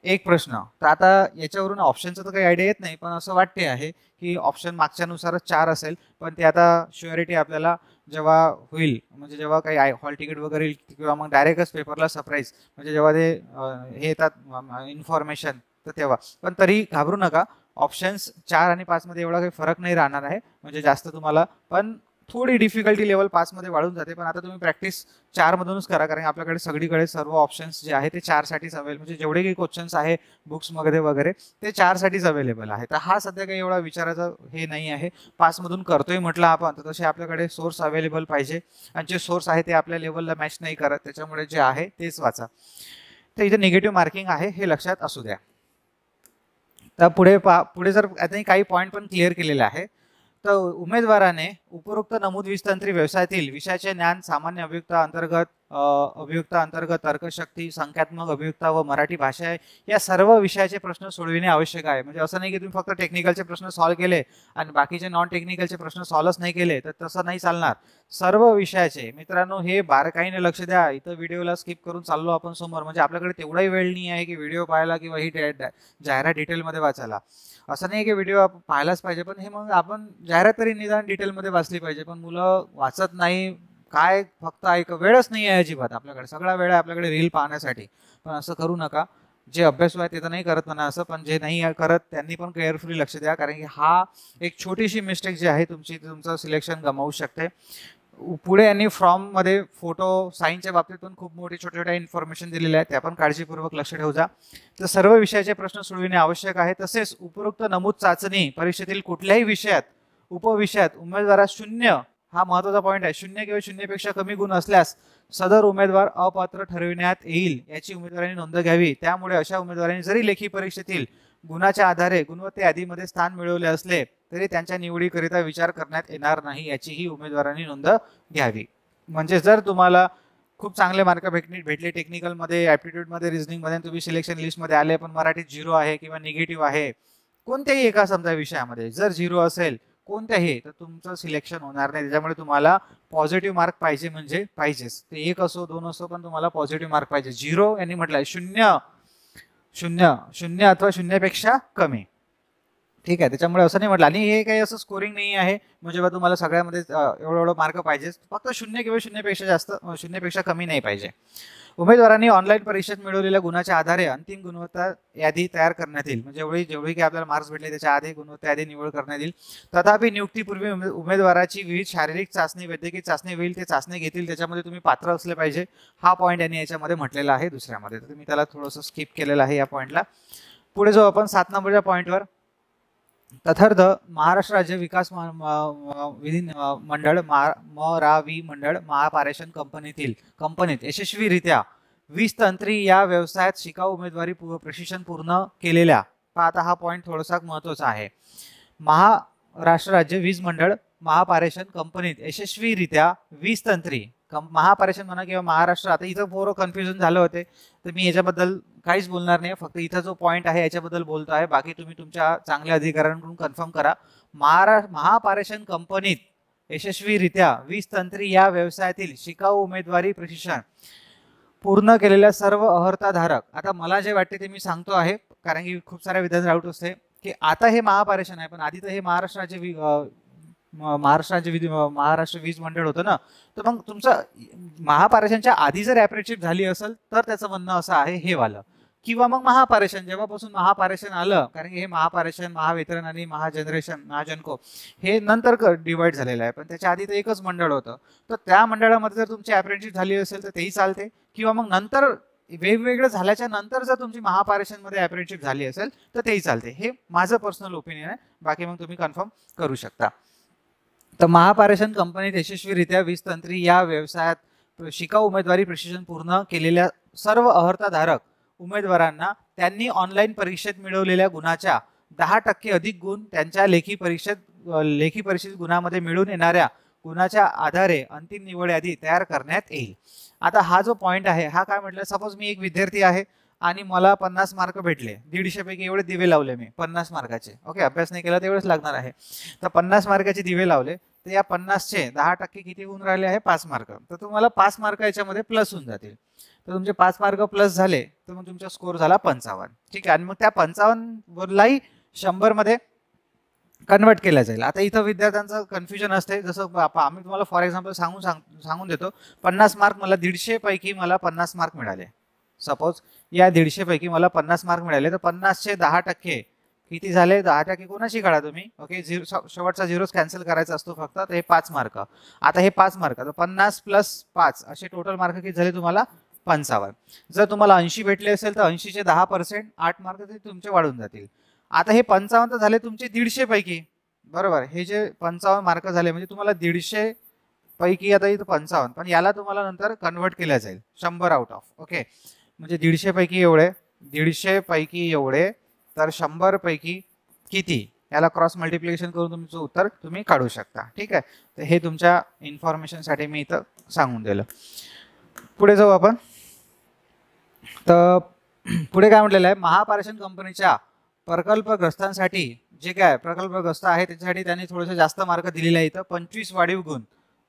एक प्रश्न. तर आता याच्यावरून ऑप्शनचं तर काही आयडिया येत नाही, पण असं वाटते आहे की ऑप्शन मागच्यानुसारच 4 असेल. पण ते आता शुअरिटी आपल्याला जेव्हा होईल, म्हणजे जेव्हा काही हॉल तिकीट वगैरे येईल किंवा मग डायरेक्टच पेपरला सरप्राईज, म्हणजे जेव्हा ते हे येतात इन्फॉर्मेशन, तर तेव्हा. पण तरी घाबरू नका, ऑप्शन्स 4 आणि 5 मध्ये एवढा काही फरक नाही राहणार आहे, म्हणजे जास्त तुम्हाला, पण थोडी डिफिकल्टी लेवल 5 मध्ये वाढून जाते. पण आता तुम्ही प्रॅक्टिस 4 मधूनच करा, कारण आपल्याकडे सगळीकडे सर्व ऑप्शन्स जे आहे ते 4 साठीच अवेलेबल, म्हणजे जेवढे काही क्वेश्चन्स आहे बुक्स मध्ये वगैरे ते 4 साठीच अवेलेबल आहे. तर हा सध्या काही एवढा विचाराचा हे नाही आहे. 5 मधून करतोय म्हटलं आपण, तर तसे आपल्याकडे सोर्स अवेलेबल पाहिजे, आणि जे सोर्स आहे ते आपल्या लेवलला मॅच नाही करत, त्याच्यामुळे जे आहे तेच वाचा. तर इथे निगेटिव्ह मार्किंग आहे हे लक्षात असू द्या. तर पुढे जर आता काही पॉईंट पण क्लिअर केलेले आहे. तर उमेदवाराने उपरोक्त नमूद 20 तंत्री व्यवसायातील विषयाचे ज्ञान सामान्य अभियुक्ता अंतर्गत तर्कशक्ती, संख्यात्मक अभियुक्ता व मराठी भाषा या सर्व विषयाचे प्रश्न सोडविणे आवश्यक आहे. म्हणजे असं नाही की तुम्ही फक्त टेक्निकलचे प्रश्न सॉल्व्ह केले आणि बाकीचे नॉन टेक्निकलचे प्रश्न सॉल्व्हच नाही केले, तर तसं नाही चालणार. सर्व विषयाचे मित्रांनो हे बारकाईने लक्ष द्या. इथं व्हिडिओला स्किप करून चाललो आपण समोर, म्हणजे आपल्याकडे तेवढाही वेळ नाही आहे की व्हिडिओ पाहायला किंवा ही जाहिरात डिटेलमध्ये वाचायला. असं नाही की व्हिडिओ पाहायलाच पाहिजे, पण हे मग आपण जाहिरात तरी निदान डिटेलमध्ये वाचली पाहिजे. पण मुलं वाचत नाही, काय फक्त वेळच नाही आहे अजिबात आपल्याकडे. सगळा वेळ आहे आपल्याकडे रील पाहण्यासाठी. पण असं करू नका. जे अभ्यासू आहे ते तर नाही करत म्हणा असं, पण जे नाही करत त्यांनी पण केअरफुली लक्ष द्या, कारण की हा एक छोटीशी मिस्टेक जी आहे तुमचं सिलेक्शन गमावू शकते. पुढे यांनी फॉर्म मध्ये फोटो साईनच्या बाबतीत पण खूप मोठी छोट्या इन्फॉर्मेशन दिलेल्या आहेत, त्या पण काळजीपूर्वक लक्ष ठेवजा. तर सर्व विषयाचे प्रश्न सोडविणे आवश्यक आहे. तसेच उपरोक्त नमूद चाचणी परीक्षेतील कुठल्याही विषयात उपविषयात उमेदवारास 0, हा महत्त्वाचा पॉईंट आहे, 0 किंवा 0पेक्षा कमी गुण असल्यास सदर उमेदवार अपात्र ठरविण्यात येईल याची उमेदवारांनी नोंद घ्यावी. त्यामुळे अशा उमेदवारांनी जरी लेखी परीक्षेतील गुणाच्या आधारे गुणवत्ता यादीमध्ये स्थान मिळवले असले तरी त्यांच्या निवडीकरिता विचार करण्यात येणार नाही याचीही उमेदवारांनी नोंद घ्यावी. म्हणजे जर तुम्हाला खूप चांगले मार्क भेटले टेक्निकलमध्ये, ॲप्टिट्यूडमध्ये, रिझनिंगमध्ये, तुम्ही सिलेक्शन लिस्टमध्ये आले पण मराठीत 0 आहे किंवा निगेटिव्ह आहे, कोणत्याही एका समजा विषयामध्ये जर 0 असेल कोणत्याही, तर तुमचं सिलेक्शन होणार नाही. त्याच्यामुळे तुम्हाला पॉझिटिव्ह मार्क पाहिजे, म्हणजे पाहिजेच. ते 1 असो 2 असो, पण तुम्हाला पॉझिटिव्ह मार्क पाहिजे. 0 यांनी म्हटलंय 0, 0, 0 अथवा 0पेक्षा कमी. ठीक आहे, त्याच्यामुळे असं नाही म्हटलं. आणि हे काही असं स्कोरिंग नाही आहे म्हणजे तुम्हाला सगळ्यामध्ये एवढं मार्क पाहिजे, फक्त 0 किंवा 0पेक्षा जास्त, 0पेक्षा कमी नाही पाहिजे. उमेदवारांनी ऑनलाईन परीक्षेत मिळवलेल्या गुणाच्या आधारे अंतिम गुणवत्ता यादी तयार करण्यात येईल. म्हणजे जेवढी काही आपल्याला मार्क्स भेटले त्याच्या आधी गुणवत्ता यादी निवड करण्यात येईल. तथापि नियुक्तीपूर्वी उमेदवाराची विविध शारीरिक चाचणी, वैद्यकीय चाचणी होईल, ते चाचणी घेतील, त्याच्यामध्ये तुम्ही पात्र असले पाहिजे. हा पॉईंट यांनी याच्यामध्ये म्हटलेला आहे दुसऱ्यामध्ये, तर मी त्याला थोडंसं स्किप केलेलं आहे या पॉईंटला. पुढे जाऊ आपण 7 नंबरच्या पॉईंटवर. तथर्थ महाराष्ट्र राज्य विकास मंडळ मरावी मंडळ महापारेषण कंपनीत यशस्वीरित्या 20 तंत्री या व्यवसायात शिकाऊ उमेदवारी प्रशिक्षण पूर्ण केलेल्या, आता हा पॉईंट थोडासा महत्त्वाचा आहे. महाराष्ट्र राज्य वीज मंडळ महापारेषण कंपनीत यशस्वीरित्या 20 तंत्री, महापारेषण म्हणा किंवा महाराष्ट्र, आता इथं पोरं कन्फ्युजन झालं होते, तर मी याच्याबद्दल काहीच बोलणार नाही. फक्त इथं जो पॉईंट आहे याच्याबद्दल बोलतो आहे, बाकी तुम्ही तुमच्या चांगल्या अधिकाऱ्यांकडून कन्फर्म करा. महापारेषण कंपनीत यशस्वीरित्या 20 तंत्री या व्यवसायातील शिकाऊ उमेदवारी प्रशिक्षण पूर्ण केलेल्या सर्व अर्हताधारक. आता मला जे वाटते ते मी सांगतो आहे, कारण की खूप साऱ्या विद्यार्थी डाऊट असते की आता हे महापारेषण आहे, पण आधी तर हे महाराष्ट्र वीज मंडळ होतं ना. तर मग तुमचं महापारेषणच्या आधी जर ॲप्रेंटिसशिप झाली असेल तर त्याचं म्हणणं असं आहे हे वालं, किंवा मग महापारेषण जेव्हापासून महापारेषण आलं, कारण की हे महापारेषण, महावितरण आणि महाजनको हे नंतर डिवाइड झालेलं आहे, पण त्याच्या आधी तर एकच मंडळ होतं. तर त्या मंडळामध्ये जर तुमची ॲप्रेंटिसशिप झाली असेल तर तेही चालते, किंवा मग नंतर वेगवेगळं झाल्याच्या नंतर जर तुमची महापारेषणमध्ये ॲप्रेंटिसशिप झाली असेल तर तेही चालते. हे माझं पर्सनल ओपिनियन आहे, बाकी मग तुम्ही कन्फर्म करू शकता. तर महापारेषण कंपनीत यशस्वीरित्या 20 तंत्री या व्यवसायात शिकाऊ उमेदवारी प्रशिक्षण पूर्ण केलेल्या सर्व अर्हताधारक उमेदवारांना त्यांनी ऑनलाईन परीक्षेत मिळवलेल्या गुणाच्या 10% अधिक गुण त्यांच्या लेखी परीक्षेत गुणामध्ये मिळून येणाऱ्या गुणाच्या आधारे अंतिम निवड यादी तयार करण्यात येईल. आता हा जो पॉईंट आहे हा काय म्हटलं, सपोज मी एक विद्यार्थी आहे आणि मला 50 मार्क भेटले, 150 पैकी एवढे दिवे लावले मी 50 मार्काचे. ओके, अभ्यास नाही केला तेवढेच लागणार आहे. तर 50 मार्काचे दिवे लावले, तर या 50चे 10% किती होऊन राहिले आहे, 5 मार्क. तर तुम्हाला 5 मार्क याच्यामध्ये प्लस होऊन जातील. तर तुमचे 5 मार्क प्लस झाले तर मग तुमचा स्कोर झाला 55. ठीक आहे, आणि मग त्या 55 वरलाही 100 मध्ये कन्वर्ट केला जाईल. आता इथं विद्यार्थ्यांचं कन्फ्युजन असते, जसं आम्ही तुम्हाला फॉर एक्झाम्पल सांगून देतो, 50 मार्क मला 150 पैकी मला 50 मार्क मिळाले. सपोज या 150 पैकी मला 50 मार्क मिळाले, तर 50चे 10% किती झाले 10% कोणाशी काढा तुम्ही. ओके, शेवटचा झिरोच कॅन्सल करायचा असतो फक्त. तर हे 5 मार्क. आता हे 5 मार्क, तर 50 + 5 असे टोटल मार्क किती झाले तुम्हाला 55. जर तुम्हाला 80 भेटले असेल तर 80 चे 10% 8 मार्क ते तुमचे वाढून जातील. आता हे 55 झाले तुमचे 150 पैकी, बरोबर. हे जे 55 मार्क झाले म्हणजे तुम्हाला 150 पैकी आता इथं 55, पण याला तुम्हाला नंतर कन्वर्ट केल्या जाईल 100 आउट ऑफ. ओके, म्हणजे 150 पैकी एवढे, 150 पैकी एवढे, तर 100 पैकी किती, याला क्रॉस मल्टिप्लिकेशन करून तुमचं उत्तर तुम्ही काढू शकता. ठीक आहे, तर हे तुमच्या इन्फॉर्मेशनसाठी मी इथं सांगून दिलं. पुढे जाऊ आपण. तर पुढे काय म्हटलेलं आहे, महापारेषण कंपनीच्या प्रकल्पग्रस्तांसाठी जे काय प्रकल्पग्रस्त आहे त्याच्यासाठी त्यांनी थोडेसे जास्त मार्क दिलेले आहे. इथं 25 वाढीव गुण.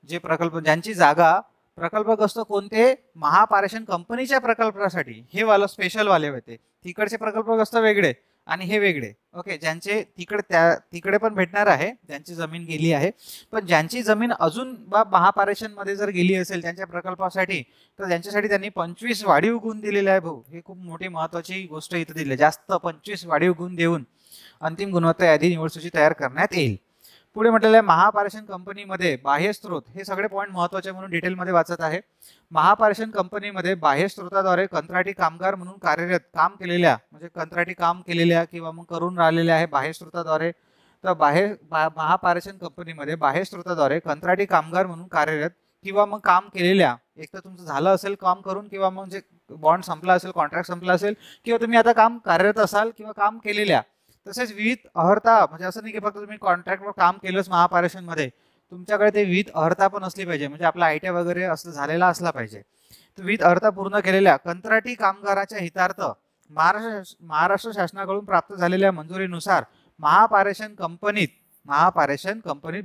जे प्रकल्प ज्यांची जागा प्रकल्पग्रस्त कोणते, महापारेषण कंपनीच्या प्रकल्पासाठी, हे वाला स्पेशल वाले होते. तिकडचे प्रकल्पग्रस्त वेगळे आणि हे वेगळे. ओके, ज्यांचे तिकडे पण भेटणार आहे, ज्यांची जमीन गेली आहे, पण ज्यांची जमीन अजून महापारेषण मध्ये जर गेली असेल त्यांच्या प्रकल्पासाठी, तर त्यांच्यासाठी त्यांनी 25 वाढीव गुण दिलेले आहे. भाऊ, हे खूप मोठी महत्वाची गोष्ट इथं दिली. जास्त 25 वाढीव गुण देऊन अंतिम गुणवत्ता यादी निवड सूची तयार करण्यात येईल. पुढे म्हटलेलं आहे, महापारेषण कंपनीमध्ये बाह्य स्त्रोत, हे सगळे पॉईंट महत्वाचे म्हणून डिटेलमध्ये वाचत आहे. महापारेषण कंपनीमध्ये बाह्य स्त्रोताद्वारे कंत्राटी कामगार म्हणून कार्यरत काम केलेल्या, म्हणजे कंत्राटी काम केलेल्या किंवा मग करून राहिलेल्या आहे बाह्य स्त्रोताद्वारे. तर महापारेषण कंपनीमध्ये बाह्य स्त्रोताद्वारे कंत्राटी कामगार म्हणून कार्यरत किंवा मग काम केलेल्या, एक तर तुमचं झालं असेल काम करून, किंवा मग जे बॉन्ड संपला असेल, कॉन्ट्रॅक्ट संपला असेल, किंवा तुम्ही आता काम कार्यरत असाल किंवा काम केलेल्या, तसेच विविध अर्हता, म्हणजे असं नाही की फक्त तुम्ही कॉन्ट्रॅक्टवर काम केलंच महापारेषण मध्ये, तुमच्याकडे ते विविध अर्हता पण असली पाहिजे, म्हणजे आपला ITI वगैरे असं झालेला असला पाहिजे. तर विविध अर्हता पूर्ण केलेल्या कंत्राटी कामगाराच्या हितार्थ महाराष्ट्र शासनाकडून प्राप्त झालेल्या मंजुरीनुसार महापारेषण कंपनीत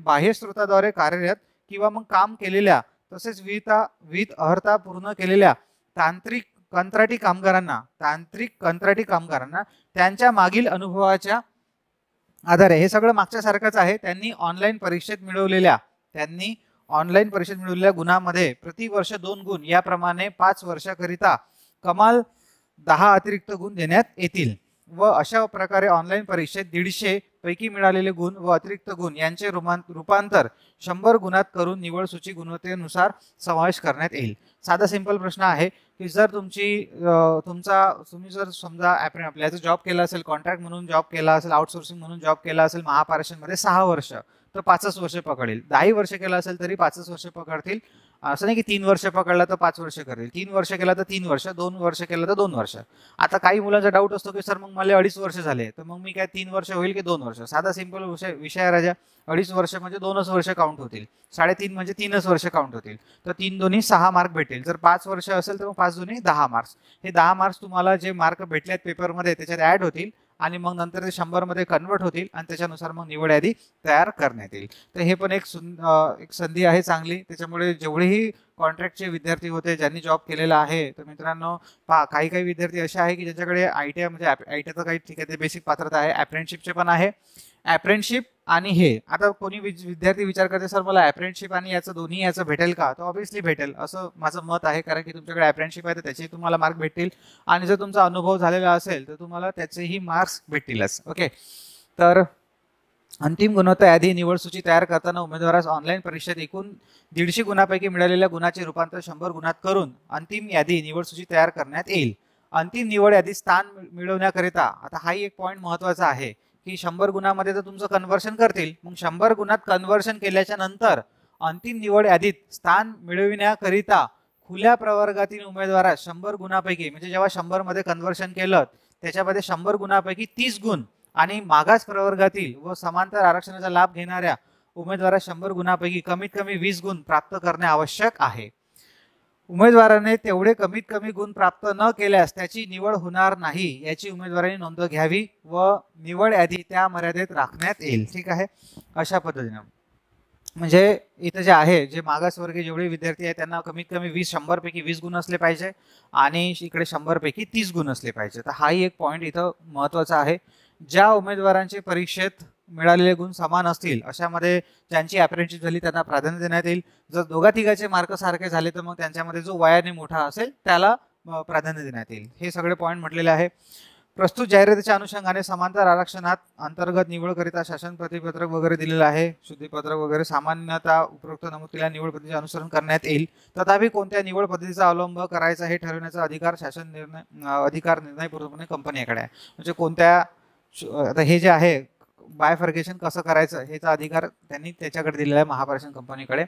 बाह्य स्त्रोताद्वारे कार्यरत किंवा मग काम केलेल्या, तसेच विविध अर्हता पूर्ण केलेल्या तांत्रिक कंत्राटी कामगारांना त्यांच्या मागील अनुभवाच्या आधारे, हे सगळं मागच्या सारखंच आहे, त्यांनी ऑनलाईन परीक्षेत मिळवलेल्या गुणांमध्ये प्रतिवर्ष 2 गुण याप्रमाणे 5 वर्षाकरिता कमाल 10 अतिरिक्त गुण देण्यात येतील. व अशा प्रकारे ऑनलाईन परीक्षेत 150 पैकी मिळालेले गुण व अतिरिक्त गुण यांचे रूपांतर 100 गुणात करून निवड सूची गुणवत्तेनुसार समावेश करण्यात येईल. साधा सिंपल प्रश्न आहे की जर तुम्ही जर समजा आपल्याचा जॉब केला असेल, कॉन्ट्रॅक्ट म्हणून जॉब केला असेल, आउटसोर्सिंग म्हणून जॉब केला असेल महापारेषण मध्ये 6 वर्ष, तर 5 वर्ष पकडील. 10 वर्ष केला असेल तरी 5 वर्ष पकडतील. असं नाही की 3 वर्ष पकडला तर 5 वर्ष करतील. 3 वर्ष केला तर 3 वर्ष, 2 वर्ष केला तर 2 वर्ष. आता काही मुलांचा डाऊट असतो की सर मग मला 2.5 वर्ष झाले, तर मग मी काय 3 वर्ष होईल की 2 वर्ष? साधा सिंपल विषय आहे राजा. 2.5 वर्ष म्हणजे 2च वर्ष काउंट होतील, 3.5 म्हणजे 3च वर्ष काउंट होतील. तर 3 दोन्ही 6 मार्क भेटेल. जर 5 वर्ष असेल तर मग 5 दोन्ही 10 मार्क्स. हे 10 मार्क्स तुम्हाला जे मार्क भेटलेत पेपरमध्ये त्याच्यात ऍड होतील आणि मग नंतर ते 100 मध्ये कन्वर्ट होतील आणि त्याच्यानुसार मग निवड यादी तयार करण्यात येईल. तर हे पण एक संधी आहे चांगली. त्याच्यामुळे जेवढेही कॉन्ट्रॅक्टचे विद्यार्थी होते ज्यांनी जॉब केलेला आहे, तर मित्रांनो काही विद्यार्थी असे आहे की ज्यांच्याकडे ITI म्हणजे ITI तर काही ठीक आहे, ते बेसिक पात्रता आहे, अप्रेंटिसशिपचे पण आहे. अप्रेंटिसशिप आणि हे, आता कोणी विद्यार्थी विचार करते सर मला अप्रेंटिसशिप आणि याचं भेटेल का? तर ऑब्व्हियसली भेटेल असं माझं मत आहे, कारण की तुमच्याकडे अप्रेंटिसशिप आहे तर त्याचे तुम्हाला मार्क भेटतील आणि जर तुमचा अनुभव झालेला असेल तर तुम्हाला त्याचेही मार्क्स भेटतीलच. ओके, तर अंतिम गुणवत्ता यादी निवड सूची तयार करताना उमेदवारास ऑनलाईन परीक्षेत एकूण 150 गुणांपैकी मिळालेल्या गुणाचे रूपांतर 100 गुणात करून अंतिम यादी निवड सूची तयार करण्यात येईल. अंतिम निवड यादी स्थान मिळवण्याकरिता, आता हाही एक पॉईंट महत्वाचा आहे की 100 गुणांमध्ये तर तुमचं कन्व्हर्शन करतील, मग 100 गुणात कन्व्हर्शन केल्याच्या नंतर अंतिम निवड यादीत स्थान मिळविण्याकरिता खुल्या प्रवर्गातील उमेदवारास 100 गुणांपैकी, म्हणजे जेव्हा 100 मध्ये कन्व्हर्शन केलं त्याच्यामध्ये 100 गुणांपैकी 30 गुण आणि मागास प्रवर्गातील व समांतर आरक्षणाचा लाभ घेणाऱ्या उमेदवारास 100 गुणांपैकी कमीत कमी 20 गुण प्राप्त करणे आवश्यक आहे. उमेदवाराने तेवढे कमीत कमी गुण प्राप्त न केल्यास त्याची निवड होणार नाही याची उमेदवारांनी नोंद घ्यावी व निवड यादी त्या मर्यादेत राखण्यात येईल. ठीक आहे, अशा पद्धतीने म्हणजे इथं जे आहे, जे मागासवर्गीय जेवढे विद्यार्थी आहेत त्यांना कमीत कमी 100 पैकी 20 गुण असले पाहिजे आणि इकडे 100 पैकी 30 गुण असले पाहिजे. तर हाही एक पॉईंट इथं महत्वाचा आहे. ज्या उमेदवारांचे परीक्षेत मिळालेले गुण समान असतील अशामध्ये ज्यांची अप्रेंटिस झाली त्यांना प्राधान्य देण्यात येईल. जर दोघा तिघाचे मार्क सारखे झाले तर मग त्यांच्यामध्ये जो वयाने मोठा असेल त्याला प्राधान्य देण्यात येईल. हे सगळे पॉईंट म्हटलेले आहे. प्रस्तुत जाहिरातीच्या अनुषंगाने समांतर आरक्षणात अंतर्गत निवडकरिता शासन प्रतिपत्रक वगैरे दिलेलं आहे, शुद्धीपत्रक वगैरे सामान्यतः उपरोक्त नमूद केलेल्या निवड पद्धतीचे अनुसरण करण्यात येईल. तथापि कोणत्या निवड पद्धतीचा अवलंब करायचा हे ठरवण्याचा अधिकार निर्णयपूर्वकपणे कंपनीकडे आहे. म्हणजे कोणत्या आता हे जे आहे बायफर्गेशन कसं करायचं ह्याचा अधिकार त्यांनी त्याच्याकडे दिलेला आहे महापारेषण कंपनीकडे.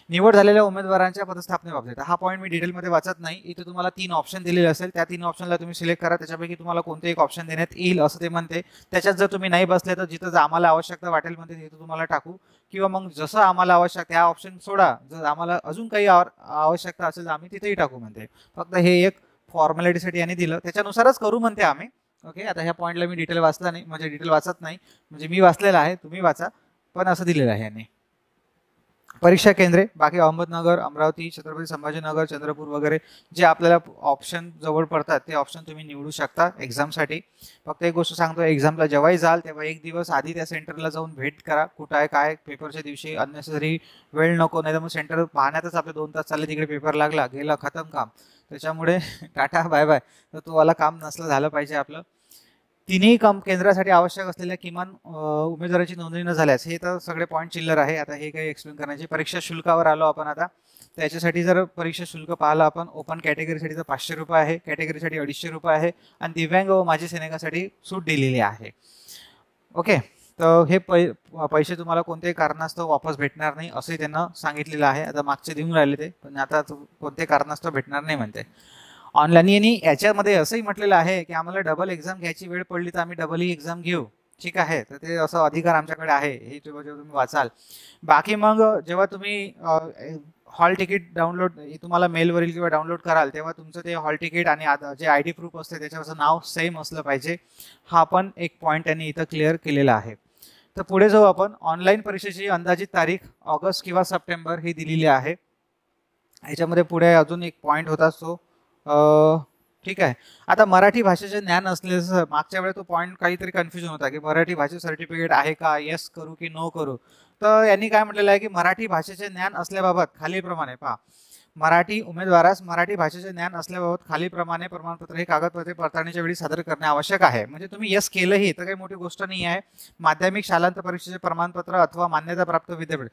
निवड झालेल्या उमेदवारांच्या पदस्थापनेबाबत हा पॉईंट मी डिटेलमध्ये वाचत नाही. इथे तुम्हाला 3 ऑप्शन दिलेले असेल, त्या 3 ऑप्शनला तुम्ही सिलेक्ट करा. त्याच्यापैकी तुम्हाला कोणते एक ऑप्शन देण्यात येईल असं ते म्हणते. त्याच्यात जर तुम्ही नाही बसले तर जिथं आम्हाला आवश्यकता वाटेल म्हणते तिथं तुम्हाला टाकू, किंवा मग जसं आम्हाला आवश्यक त्या ऑप्शन सोडा, जर आम्हाला अजून काही आवश्यकता असेल तर आम्ही तिथेही टाकू म्हणते. फक्त हे एक फॉर्मॅलिटीसाठी यांनी दिलं, त्याच्यानुसारच करू म्हणते आम्ही. ओके, आता ह्या पॉईंटला मी डिटेल वाचला नाही, म्हणजे डिटेल वाचत नाही, म्हणजे मी वाचलेला आहे, तुम्ही वाचा, पण असं दिलेलं आहे यांनी. परीक्षा केंद्रे बाकी अहमदनगर, अमरावती, छत्रपती संभाजीनगर, चंद्रपूर वगैरे जे आपल्याला ऑप्शन जवळ पडतात ते ऑप्शन तुम्ही निवडू शकता एक्झामसाठी. फक्त एक गोष्ट सांगतो, एक्झामला जेव्हाही जाल तेव्हा एक दिवस आधी त्या सेंटरला जाऊन भेट करा, कुठं आहे काय. पेपरच्या दिवशी अननेसेसरी वेळ नको, नाही तर मग सेंटर पाहण्यातच आपले 2 तास चालले, तिकडे पेपर लागला गेला खतम काम. त्याच्यामुळे टाटा बाय बाय. तर तुम्हाला काम नसलं झालं पाहिजे आपलं. तिन्ही केंद्रासाठी आवश्यक असलेल्या किमान उमेदवाराची नोंदणी न झाल्यास, हे तर सगळे पॉईंट चिल्लर आहे. आता हे काही एक्सप्लेन करण्याचे. परीक्षा शुल्कावर आलो आपण आता. त्याच्यासाठी जर परीक्षा शुल्क पाहिलं आपण, ओपन कॅटेगरीसाठी तर 500 रुपये आहे, कॅटेगरीसाठी 250 रुपये आहे, आणि दिव्यांग व माजी सैनिकासाठी सूट दिलेली आहे. ओके, तर हे पैसे तुम्हाला कोणत्याही कारणास्तव वापस भेटणार नाही असंही त्यांना सांगितलेलं आहे. आता मागचे देऊन राहिले ते, पण आता कोणत्याही कारणास्तव भेटणार नाही म्हणते. ऑनलाईन यांनी याच्यामध्ये असंही म्हटलेलं आहे की आम्हाला डबल एक्झाम घ्यायची वेळ पडली तर आम्ही डबल ही एक्झाम घेऊ. ठीक आहे, तर ते असं अधिकार आमच्याकडे आहे, हे जेव्हा तुम्ही वाचाल. बाकी मग जेव्हा तुम्ही हॉल तिकीट डाउनलोड तुम्हाला मेलवरील किंवा डाउनलोड कराल तेव्हा तुमचं ते हॉल तिकीट आणि जे ID प्रूफ असते त्याच्यावरचं नाव सेम असलं पाहिजे. हा पण एक पॉईंट त्यांनी इथं क्लिअर केलेला आहे. तर पुढे जाऊ आपण. ऑनलाईन परीक्षेची अंदाजित तारीख ऑगस्ट किंवा सप्टेंबर ही दिलेली आहे. ह्याच्यामध्ये पुढे अजून एक पॉईंट होता तो ठीक आहे. आता मराठी भाषेचे ज्ञान असलेलं, मागच्या वेळेस तो पॉईंट काहीतरी कन्फ्युजन होता की मराठी भाषे सर्टिफिकेट आहे का, येस करू की नो करू. तर यांनी काय म्हटलेलं आहे की मराठी भाषेचे ज्ञान असल्याबाबत खालीलप्रमाणे पहा. मराठी उमेदवारास मराठी भाषेचे ज्ञान असल्याबाबत खालीलप्रमाणे प्रमाणपत्र हे कागदपत्रे पडताळणीच्या वेळी सादर करणे आवश्यक आहे. म्हणजे तुम्ही येस केलंही तर काही मोठी गोष्ट नाही आहे. माध्यमिक शालांत परीक्षेचे प्रमाणपत्र अथवा मान्यताप्राप्त विद्यापीठ.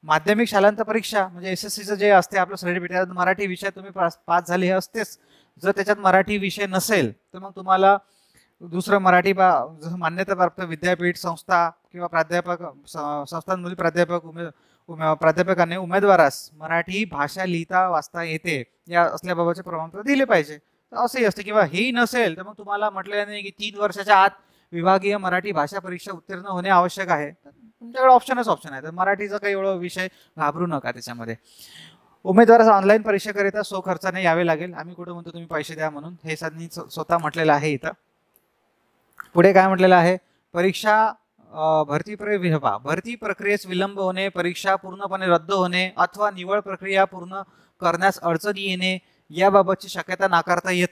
माध्यमिक शालांत परीक्षा म्हणजे SSCचं जे असते आपलं सर्टिफिकेट, मराठी विषयात तुम्ही पास झाले हे असतेच. जर त्याच्यात मराठी विषय नसेल तर मग तुम्हाला दुसरं मराठी जसं मान्यताप्राप्त विद्यापीठ संस्था किंवा संस्थांमधील प्राध्यापकाने उमेदवारास मराठी भाषा लिहिता वाचता येते या असल्याबाबतचे प्रमाणपत्र दिले पाहिजे. असंही असते. किंवा हेही नसेल तर मग तुम्हाला म्हटलेलं नाही की 3 वर्षाच्या आत विभागीय मराठी भाषा परीक्षा उत्तीर्ण होणे आवश्यक आहे. तुमच्याकडे ऑप्शन आहे. तर मराठीचा काही एवढा विषय घाबरू नका त्याच्यामध्ये. उमेदवारास ऑनलाईन परीक्षेकरिता स्वखर्चाने यावे लागेल. आम्ही कुठं म्हणतो तुम्ही पैसे द्या म्हणून, हे त्यांनी स्वतः म्हटलेलं आहे इथं. पुढे काय म्हटलेलं आहे, परीक्षा भरती प्रक्रियेस विलंब होणे, परीक्षा पूर्णपणे रद्द होणे अथवा निवड प्रक्रिया पूर्ण करण्यास अडचणी येणे याबाबतची शक्यता नाकारता येत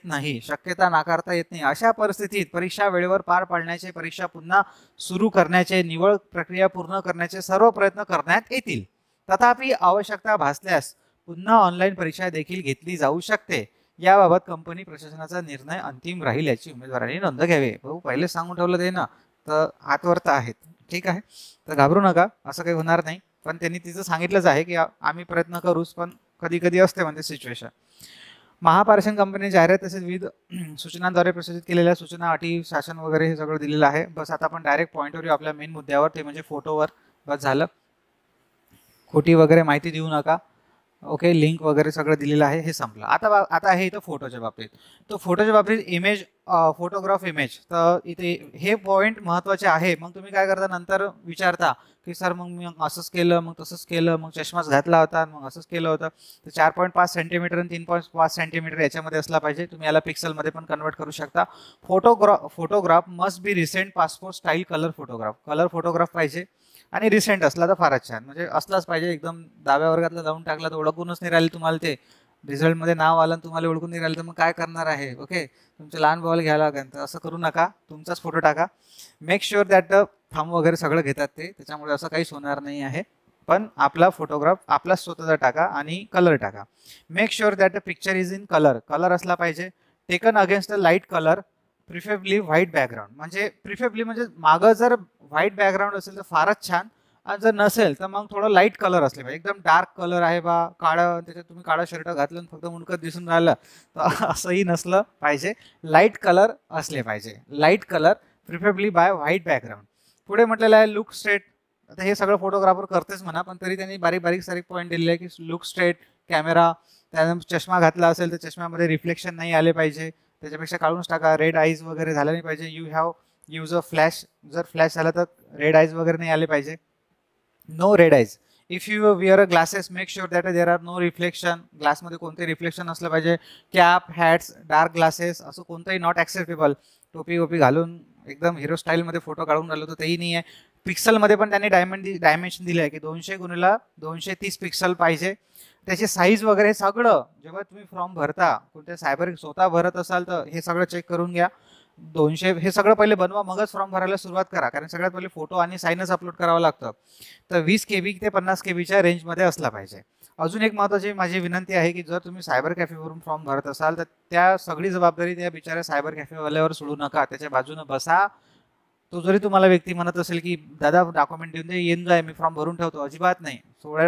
नाही. अशा परिस्थितीत परीक्षा वेळेवर पार पाडण्याचे, परीक्षा पुन्हा सुरू करण्याचे, निवड प्रक्रिया पूर्ण करण्याचे सर्व प्रयत्न करण्यात येतील. तथापि आवश्यकता भासल्यास पुन्हा ऑनलाईन परीक्षा देखील घेतली जाऊ शकते. याबाबत कंपनी प्रशासनाचा निर्णय अंतिम राहील याची उमेदवारांनी नोंद घ्यावी. भाऊ पहिले सांगून ठेवलं ते ना, तर हातवरत आहेत. ठीक आहे, तर घाबरू नका, असं काही होणार नाही. पण त्यांनी तिचं सांगितलंच आहे की आम्ही प्रयत्न करूच, पण कधी कधी असते म्हणजे सिच्युएशन. महापारेषण कंपनी जाहिरात तसेच विविध सूचनांद्वारे प्रसारित केलेल्या सूचना, अटी, शासन वगैरे हे सगळं दिलेलं आहे. बस आता आपण डायरेक्ट पॉईंटवर येऊ आपल्या मेन मुद्द्यावर, ते म्हणजे फोटोवर. बस झालं, खोटी वगैरे माहिती देऊ नका. ओके, लिंक वगैरे सगळं दिलेलं आहे, हे संपलं. आता आहे इथं फोटोच्या बाबतीत. तर फोटोच्या बाबतीत इमेज, फोटोग्राफ इमेज, तर इथे हे पॉईंट महत्त्वाचे आहे. मग तुम्ही काय करता, नंतर विचारता की सर मग मी असंच केलं, मग तसंच केलं, मग चष्माच घातला होता, मग असंच केलं होतं. तर 4.5 सेंटीमीटर आणि 3.5 सेंटीमीटर याच्यामध्ये असला पाहिजे. तुम्ही याला पिक्सलमध्ये पण कन्वर्ट करू शकता. Photograph must be recent passport style colour photograph पाहिजे. आणि रिसेंट असला तर फारच छान, म्हणजे असलाच पाहिजे. एकदम डाव्या वर्गातला जाऊन टाकला तर ओळखूनच नाही राहिले तुम्हाला, ते रिझल्टमध्ये नाव आलं तुम्हाला ओळखून नाही राहिलं तर मग काय करणार आहे. ओके, तुमच्या लहान भावाला घ्यायला लागेल, तर असं करू नका. तुमचाच फोटो टाका. मेक शुअर दॅट थंब वगैरे सगळं घेतात ते, त्याच्यामुळे असं काहीच होणार नाही आहे. पण आपला फोटोग्राफ आपला स्वतःचा टाका आणि कलर टाका. Make sure that the picture is in colour असला पाहिजे. Taken against the light colour, preferably white background, म्हणजे प्रिफरेबली म्हणजे मागं जर व्हाईट बॅकग्राऊंड असेल तर फारच छान, आणि जर नसेल तर मग थोडं लाईट कलर असले पाहिजे. एकदम डार्क कलर आहे बा काळं, त्याच्यात तुम्ही काळा शर्ट घातलं आणि फक्त मुंडकं दिसून राहिलं तर असंही नसलं पाहिजे. लाईट कलर असले पाहिजे, light colour preferably bye white background. पुढे म्हटलेलं आहे लुक स्ट्रेट. आता हे सगळं फोटोग्राफर करतेच म्हणा, पण तरी त्यांनी बारीक बारीक सारीक पॉईंट दिलेले आहे की लुक स्ट्रेट, कॅमेरा, त्यानं चष्मा घातला असेल तर चष्म्यामध्ये रिफ्लेक्शन नाही आले पाहिजे, त्याच्यापेक्षा काढूनच टाका. रेड आईज वगैरे झाला नाही पाहिजे. You have use a flash, जर फ्लॅश झाला तर रेड आईज वगैरे नाही आले पाहिजे. No red eyes. If you wear a glasses make sure that there are no reflection. ग्लासमध्ये कोणते रिफ्लेक्शन असलं पाहिजे. कॅप, हॅट्स, डार्क ग्लासेस असं कोणतंही नॉट ॲक्सेप्टेबल. टोपी वोपी घालून एकदम हिरो स्टाईलमध्ये फोटो काढून राहिलो तर तेही नाही आहे. पिक्सलमध्ये पण त्यांनी डायमेन्शन दिलं आहे की 200 गुणिला 230 पिक्सल पाहिजे. त्याची साईज वगैरे सगळं जेव्हा तुम्ही फॉर्म भरता, कोणत्या सायबर स्वतः भरत असाल तर हे सगळं चेक करून घ्या. 200 हे सगळं पहिले बनवा, मगच फॉर्म भरायला सुरुवात करा, कारण सगळ्यात पहिले फोटो आणि साईनच अपलोड करावं लागतं. तर 20 KB ते 50 KBच्या रेंजमध्ये असला पाहिजे. अजून एक महत्त्वाची माझी विनंती आहे की जर तुम्ही सायबर कॅफेवरून फॉर्म भरत असाल तर त्या सगळी जबाबदारी त्या बिचाऱ्या सायबर कॅफेवाल्यावर सोडू नका. त्याच्या बाजूने बसा. तो जरी तुम्हाला व्यक्ती म्हणत असेल की दादा डॉक्युमेंट देऊन दे, येऊन जाय, मी फॉर्म भरून ठेवतो, अजिबात नाही.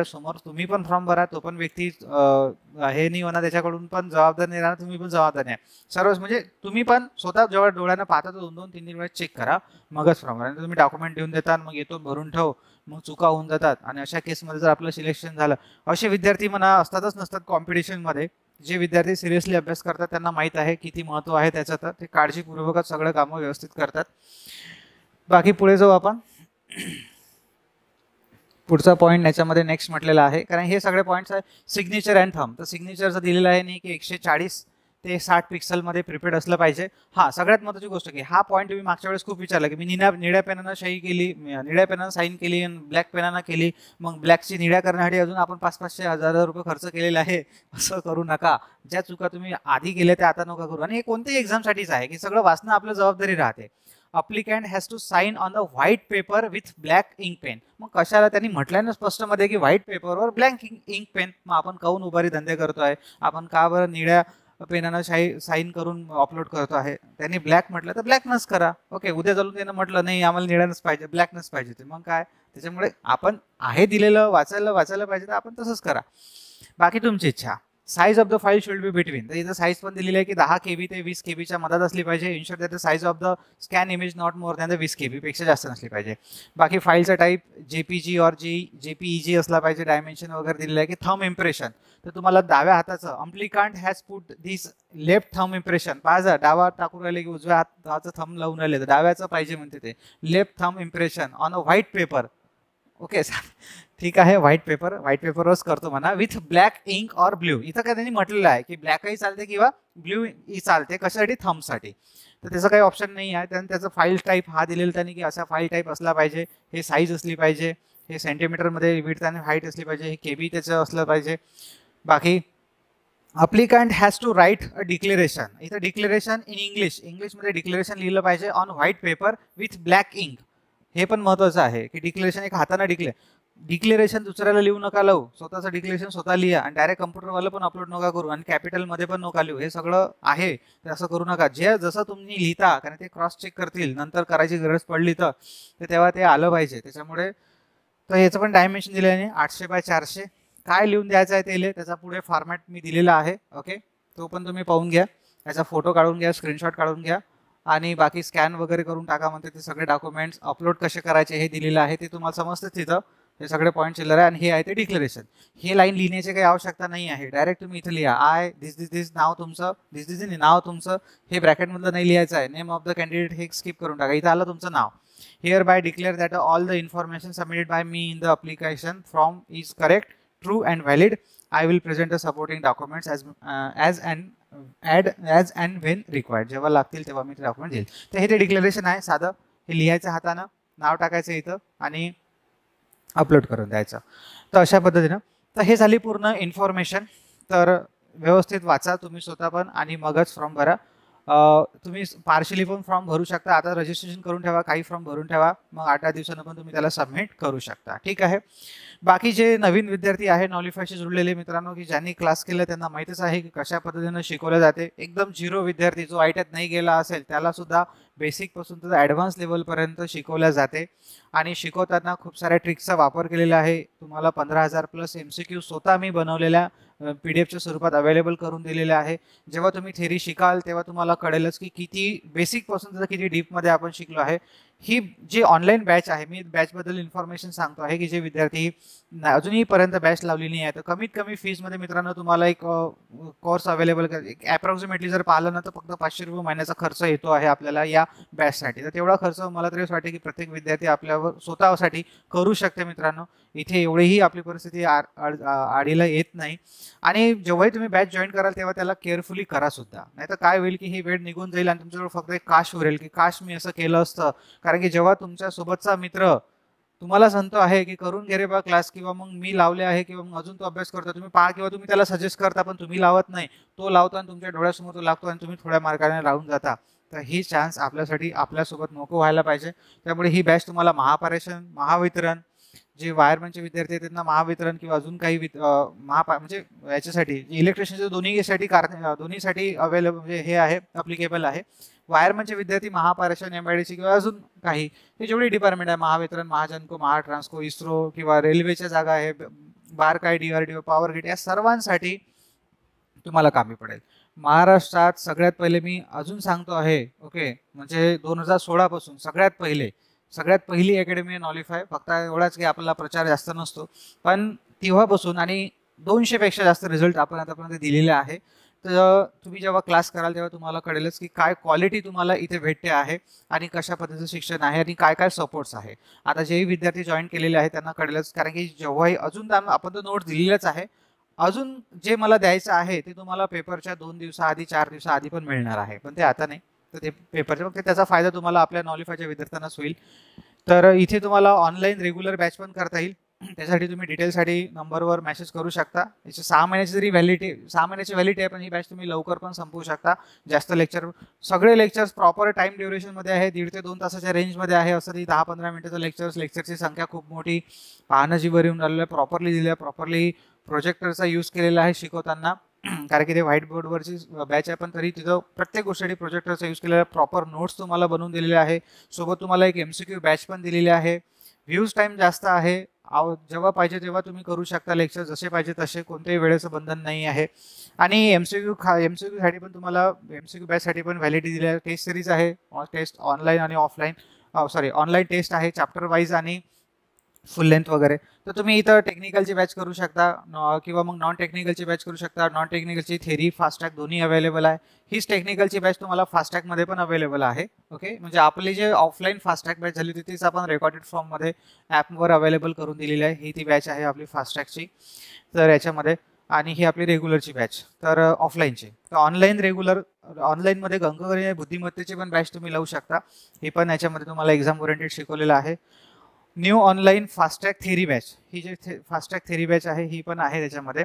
समोर तुम्ही पण फॉर्म भरा. तो पण व्यक्ती हे नाही होणार, त्याच्याकडून पण जबाबदार नाही राहणार, तुम्ही पण जबाबदार नाही. सर्वच म्हणजे तुम्ही पण स्वतः जेव्हा डोळ्यानं पाहता तर 2-2, 3-3 वेळा चेक करा, मगच फॉर्म भरा. तुम्ही डॉक्युमेंट देऊन देता मग येतो भरून ठेव, मग चुका होऊन जातात. आणि अशा केसमध्ये जर आपलं सिलेक्शन झालं, असे विद्यार्थी म्हणा असतातच नसतात कॉम्पिटिशनमध्ये. जे विद्यार्थी सिरियसली अभ्यास करतात त्यांना माहीत आहे किती महत्त्व आहे त्याचं, तर ते काळजीपूर्वकच सगळं कामं व्यवस्थित करतात. बाकी पुढे जाऊ आपण. पुढचा पॉईंट याच्यामध्ये नेक्स्ट म्हटलेला आहे, कारण हे सगळे पॉईंट्स आहे सिग्नेचर अँड थंब. तर सिग्नेचरचं दिलेलं आहे नाही की 140 ते 60 पिक्सलमध्ये प्रिपेड असलं पाहिजे. हा सगळ्यात महत्त्वाची गोष्ट की हा पॉईंट तुम्ही मागच्या वेळेस खूप विचारला की मी निळ्या पेनानं सही केली, निळ्या पेनानं साईन केली आणि ब्लॅक पेनानं केली, मग ब्लॅकची निळ्या करण्यासाठी अजून आपण 500-500 हजार रुपये खर्च केलेले आहे. असं करू नका. ज्या चुका तुम्ही आधी केल्या त्या आता नका करू. आणि हे कोणत्याही एक्झामसाठीच आहे की सगळं वाचणं आपलं जबाबदारी राहते. Applicant has to sign on the white paper with black ink pen. मग कशाला त्यांनी म्हटलं ना स्पष्टमध्ये की व्हाईट पेपरवर ब्लॅक इंक पेन. मग आपण काहून उभारी धंदे करतोय, आपण का बरं निळ्या पेनानं साईन करून अपलोड करतो आहे. त्यांनी ब्लॅक म्हटलं तर ब्लॅकनच करा. ओके, उद्या चालून त्यानं म्हटलं नाही आम्हाला निळ्यानच पाहिजे, ब्लॅकनच पाहिजे, ते मग काय. त्याच्यामुळे आपण आहे दिलेलं वाचायला पाहिजे तर आपण तसंच करा. बाकी तुमची इच्छा. Size of the file should be between. तर इथं साईज पण दिलेली आहे की 10 KB ते 20 KBच्या मधात असली पाहिजे. Insure that the size of the scan image not more than the 20 KB पेक्षा जास्त नसली पाहिजे. बाकी फाईलचा टाईप JPG और JPEG असला पाहिजे. डायमेन्शन वगैरे दिलेलं आहे की थंब इम्प्रेशन. तर तुम्हाला डाव्या हाताचं applicant has put this left thumb impression. पाहा डावा टाकून राहिले की उजव्या हाताचं थंब लावून राहिले, तर डाव्याचं पाहिजे म्हणते ते. Left thumb impression on a white paper. Okay ठीक आहे, व्हाईट पेपरवरच करतो म्हणा, विथ ब्लॅक इंक और ब्ल्यू. इथं काय त्यांनी म्हटलेलं आहे की ब्लॅकही चालते किंवा ब्ल्यू ही चालते. कशासाठी? थंबसाठी. तर त्याचं काही ऑप्शन नाही आहे. त्यानं त्याचं फाईल टाईप हा दिलेला त्यांनी की असा फाईल टाईप असला पाहिजे, हे साईज असली पाहिजे, हे सेंटीमीटरमध्ये विड्थ आणि हाईट असली पाहिजे, हे KB त्याचं असलं पाहिजे. बाकी applicant has to write a declaration. इथं डिक्लेरेशन इन इंग्लिशमध्ये डिक्लेरेशन लिहिलं पाहिजे on white paper with black ink. हे पण महत्त्वाचं आहे की डिक्लेरेशन एक हाताने डिक्लेरेशन दुसऱ्याला लिहू नका लावू. स्वतःचं डिक्लेरेशन स्वतः लिहा आणि डायरेक्ट कम्प्युटरवाला पण अपलोड नका करू आणि कॅपिटलमध्ये पण नका लिहू. हे सगळं आहे तर असं करू नका. जसं तुम्ही लिहिता, कारण ते क्रॉस चेक करतील नंतर करायची गरज पडली तर तेव्हा ते आलं पाहिजे. त्याच्यामुळे तर याचं पण डायमेन्शन दिलं आहे 800x400. काय लिहून द्यायचं आहे ते त्याचा पुढे फॉर्मॅट मी दिलेला आहे. ओके, तो पण तुम्ही पाहून घ्या. त्याचा फोटो काढून घ्या, स्क्रीनशॉट काढून घ्या आणि बाकी स्कॅन वगैरे करून टाका. म्हणते ते सगळे डॉक्युमेंट्स अपलोड कसे करायचे हे दिलेलं आहे, ते तुम्हाला समजतं तिथं. हे सगळे पॉईंट चिल्लर आहे आणि हे आहे ते डिक्लेरेशन. हे लाईन लिहिण्याची काही आवश्यकता नाही आहे. डायरेक्ट तुम्ही इथं लिहा आय दिस नाव तुमचं, दिस नाव तुमचं. हे ब्रॅकेटमधलं नाही लिहायचं आहे. नेम ऑफ द कॅन्डिडेट हे स्किप करून टाका. इथं आलं तुमचं नाव. Hereby declare that all the information submitted by me in the application form is correct, true and valid. I will present the supporting documents as and when required. जेव्हा लागतील तेव्हा मी ते डॉक्युमेंट देईल. तर हे ते डिक्लेरेशन आहे साधं. हे लिहायचं हातानं, नाव टाकायचं इथं आणि अपलोड करून द्यायचं. तर अशा पद्धतीनं तर हे झाली पूर्ण इन्फॉर्मेशन. तर व्यवस्थित वाचा तुम्ही स्वतः पण आणि मगच फॉर्म भरा. तुम्ही पार्शली पण फॉर्म भरू शकता. आता रजिस्ट्रेशन करून ठेवा, काही फॉर्म भरून ठेवा, मग 8-10 दिवसांना पण तुम्ही त्याला सबमिट करू शकता. ठीक आहे. बाकी जे नवीन विद्यार्थी आहे नॉलिफायशी जुळलेले मित्रांनो, की ज्यांनी क्लास केला त्यांना माहितीच आहे की कशा पद्धतीने शिकवले जाते. एकदम झिरो विद्यार्थी जो आयटीआयत नाही गेला असेल त्याला सुद्धा बेसिक पासून तर ॲडव्हान्स लेवलपर्यंत शिकवल्या जाते आणि शिकवताना खूप साऱ्या ट्रिक्सचा वापर केलेला आहे. तुम्हाला 15,000 प्लस MCQ स्वतः मी बनवलेल्या PDF स्वरूपात अवेलेबल करून दिलेले आहे. जेव्हा तुम्ही थेरी शिकाल तेव्हा तुम्हाला कळेलच की किती बेसिक पासून तर किती डीपमध्ये आपण शिकलो आहे. ही जी ऑनलाईन बॅच आहे, मी बॅचबद्दल इन्फॉर्मेशन सांगतो आहे की जे विद्यार्थी अजूनही पर्यंत बॅच लावली नाही आहे तर कमीत कमी फीसमध्ये मित्रांनो तुम्हाला एक कोर्स अवेलेबल अप्रॉक्सिमेटली जर पाहिलं ना तर फक्त 500 रुपये महिन्याचा खर्च येतो आहे आपल्याला या बॅचसाठी. तर तेवढा खर्च मला तरी वाटते की प्रत्येक विद्यार्थी आपल्यावर स्वतःसाठी करू शकते मित्रांनो. इथे एवढीही आपली परिस्थिती आडीला येत नाही आणि जेव्हाही तुम्ही बॅच जॉईन कराल तेव्हा त्याला केअरफुली करा सुद्धा. नाही तर काय होईल की ही वेळ निघून जाईल आणि तुमच्याजवळ फक्त एक काश उरेल की काश मी असं केलं असतं. कारण की जेव्हा तुमच्या सोबतचा मित्र तुम्हाला सांगतो आहे की करून घे रे बा क्लास किंवा मग मी लावले आहे किंवा मग अजून तो अभ्यास करतो, तुम्ही पहा किंवा तुम्ही त्याला सजेस्ट करता पण तुम्ही लावत नाही, तो लावतो आणि तुमच्या डोळ्यासमोर तो लागतो आणि तुम्ही थोड्या मार्गाने राहून जाता. तर ही चान्स आपल्यासाठी आपल्यासोबत नको व्हायला पाहिजे. त्यामुळे ही बॅच तुम्हाला महापारेषण, महावितरण, जे वायरमॅनचे विद्यार्थी आहेत त्यांना महावितरण किंवा अजून काही म्हणजे याच्यासाठी इलेक्ट्रिशियनचे दोन्हीसाठी अवेलेबल म्हणजे हे आहे, अप्लिकेबल आहे. वायरमॅनचे विद्यार्थी महापारेषण, MIDC किंवा अजून काही हे जेवढे डिपार्टमेंट आहे, महावितरण, महाजनको, महाट्रान्सको, इस्रो किंवा रेल्वेच्या जागा आहे, बारकाई, DRDO, पॉवर ग्रिड, या सर्वांसाठी तुम्हाला कामी पडेल. महाराष्ट्रात सगळ्यात पहिले मी अजून सांगतो आहे, ओके, म्हणजे 2016 पासून सगळ्यात पहिली अकॅडमी नॉलिफाय. फक्त एवढाच की आपल्याला प्रचार जास्त नसतो, पण तेव्हापासून आणि 200 पेक्षा जास्त रिझल्ट आपण आतापर्यंत दिलेले आहे. तर तुम्ही जेव्हा क्लास कराल तेव्हा तुम्हाला कळेलच की काय क्वालिटी तुम्हाला इथे भेटते आहे आणि कशा पद्धतीचं शिक्षण आहे आणि काय काय सपोर्ट्स आहे. आता जेही विद्यार्थी जॉईन केलेले आहेत त्यांना कळेलच, कारण की जेव्हाही अजून आपण तर नोट्स दिलेलेच आहे, अजून जे मला द्यायचं आहे ते तुम्हाला पेपरच्या 2 दिवसाआधी 4 दिवसाआधी पण मिळणार आहे, पण ते आता नाही. तर ते पेपरचे फक्त त्याचा फायदा तुम्हाला आपल्या नॉलिफायच्या विद्यार्थ्यांनाच होईल. तर इथे तुम्हाला ऑनलाईन रेग्युलर बॅच पण करता येईल. त्यासाठी तुम्ही डिटेलसाठी नंबरवर मेसेज करू शकता. याची 6 महिन्याची जरी व्हॅलिडिटी आहे, पण ही बॅच तुम्ही लवकर पण संपवू शकता. जास्त सगळे लेक्चर्स प्रॉपर टाइम ड्युरेशनमध्ये आहे, 1.5 ते 2 तासाच्या रेंजमध्ये आहे. असं ती 10-15 मिनिटाचं लेक्चरची संख्या खूप मोठी, पाहणं जीवर येऊन राहिलं, प्रॉपरली दिलं, प्रॉपरली प्रोजेक्टरचा यूज केलेला आहे शिकवताना. कारण की ते व्हाईट बोर्डवरची बॅच आहे, पण तरी तिथं प्रत्येक गोष्टीसाठी प्रोजेक्टरचा यूज केलेला आहे. प्रॉपर नोट्स तुम्हाला बनवून दिलेले आहे. सोबत तुम्हाला एक MCQ बॅच पण दिलेली आहे. व्ह्यूज टाइम जास्त आहे. जेव्हा पाहिजे तेव्हा तुम्ही करू शकता लेक्चर, जसे पाहिजे तसे, कोणत्याही वेळेचं बंधन नाही आहे. आणि MCQ साठी पण तुम्हाला MCQ बॅचसाठी पण व्हॅलिडिटी दिली आहे. टेस्ट सिरीज आहे, टेस्ट ऑनलाईन आणि ऑनलाईन टेस्ट आहे, चॅप्टर वाईज आणि फुल लेंथ वगैरे. तर तुम्ही इथं टेक्निकलची बॅच करू शकता किंवा मग नॉन टेक्निकलची बॅच करू शकता. नॉन टेक्निकलची थेरी, फास्ट ट्रॅक दोन्ही अवेलेबल आहे. हीच टेक्निकलची बॅच तुम्हाला फास्ट ट्रॅकमध्ये पण अवेलेबल आहे. ओके, म्हणजे आपली जे ऑफलाईन फास्ट ट्रॅक बॅच झाली होती तीच आपण रेकॉर्डेड फॉर्ममध्ये ॲपवर अवेलेबल करून दिलेली आहे. ही ती बॅच आहे आपली फास्ट ट्रॅकची. तर याच्यामध्ये आणि ही आपली रेग्युलरची बॅच तर ऑफलाईनची. तर ऑनलाईनमध्ये अंकगणित बुद्धिमत्तेची पण बॅच तुम्ही लावू शकता. ही पण याच्यामध्ये तुम्हाला एक्झाम ओरिएंटेड शिकवलेलं आहे. New online fast track theory batch, ही जे फास्ट ट्रॅक थेरी बॅच आहे ही पण आहे त्याच्यामध्ये.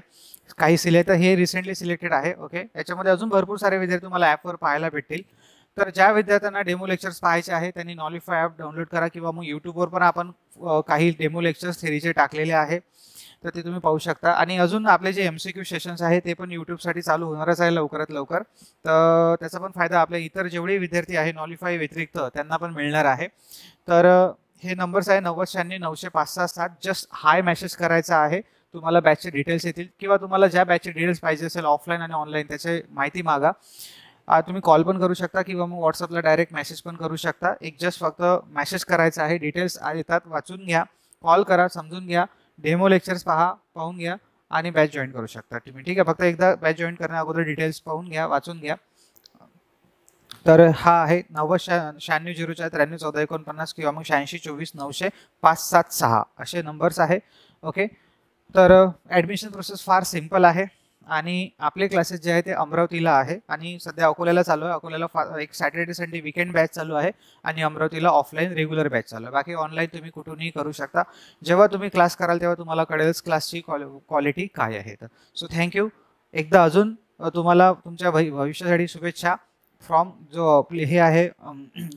काही तर हे रिसेंटली सिलेक्टेड आहे. ओके, याच्यामध्ये अजून भरपूर सारे विद्यार्थी तुम्हाला ॲपवर पाहायला भेटतील. तर ज्या विद्यार्थ्यांना डेमो लेक्चर्स पाहायचे आहे त्यांनी नॉलिफाय ॲप डाउनलोड करा किंवा मग यूट्यूबवर पण आपण काही डेमो लेक्चर्स थेरीचे टाकलेले आहे, तर ते तुम्ही पाहू शकता. आणि अजून आपले जे MCQ सेशन्स आहे ते पण यूट्यूबसाठी चालू होणारच आहे लवकरात लवकर. तर त्याचा पण फायदा आपल्या इतर जेवढे विद्यार्थी आहे नॉलिफाय व्यतिरिक्त त्यांना पण मिळणार आहे. तर हे नंबर्स आहे 9096-900-567. जस्ट हाय मेसेज करायचा आहे, तुम्हाला बॅचचे डिटेल्स येतील किंवा तुम्हाला ज्या बॅचचे डिटेल्स पाहिजे असेल ऑफलाईन आणि ऑनलाईन त्याची माहिती मागा. तुम्ही कॉल पण करू शकता किंवा मग व्हॉट्सअपला डायरेक्ट मेसेज पण करू शकता. एक जस्ट फक्त मेसेज करायचा आहे, डिटेल्स येतात वाचून घ्या, कॉल करा, समजून घ्या, डेमो लेक्चर्स पाहून घ्या आणि बॅच जॉईन करू शकता तुम्ही. ठीक आहे, फक्त एकदा बॅच जॉईन करण्या अगोदर डिटेल्स पाहून घ्या, वाचून घ्या. तर हा आहे 9096-004-93-1449 किंवा मग 8624-900-576 असे नंबर्स आहे. ओके, तर ॲडमिशन प्रोसेस फार सिम्पल आहे आणि आपले क्लासेस जे आहे ते अमरावतीला आहे आणि सध्या अकोल्याला चालू आहे. अकोल्याला एक सॅटर्डे संडे वीकेंड बॅच चालू आहे आणि अमरावतीला ऑफलाईन रेग्युलर बॅच चालू आहे. बाकी ऑनलाईन तुम्ही कुठूनही करू शकता. जेव्हा तुम्ही क्लास कराल तेव्हा तुम्हाला कळेलच क्लासची क्वालिटी काय आहे. तर सो थँक्यू. एकदा अजून तुम्हाला तुमच्या भविष्यासाठी शुभेच्छा. फॉर्म जो आपले हे आहे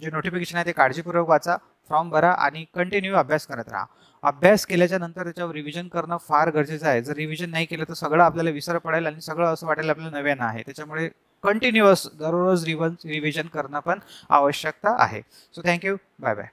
जे नोटिफिकेशन आहे ते काळजीपूर्वक वाचा, फॉर्म भरा आणि कंटिन्यू अभ्यास करत राहा. अभ्यास केल्याच्या नंतर त्याच्यावर रिव्हिजन करणं फार गरजेचं आहे. जर रिव्हिजन नाही केलं तर सगळं आपल्याला विसर पडेल आणि सगळं असं वाटेल आपल्याला नव्यानं आहे. त्याच्यामुळे कंटिन्युअस दररोज रिव्हिजन करणं पण आवश्यकता आहे. So thank you, bye bye.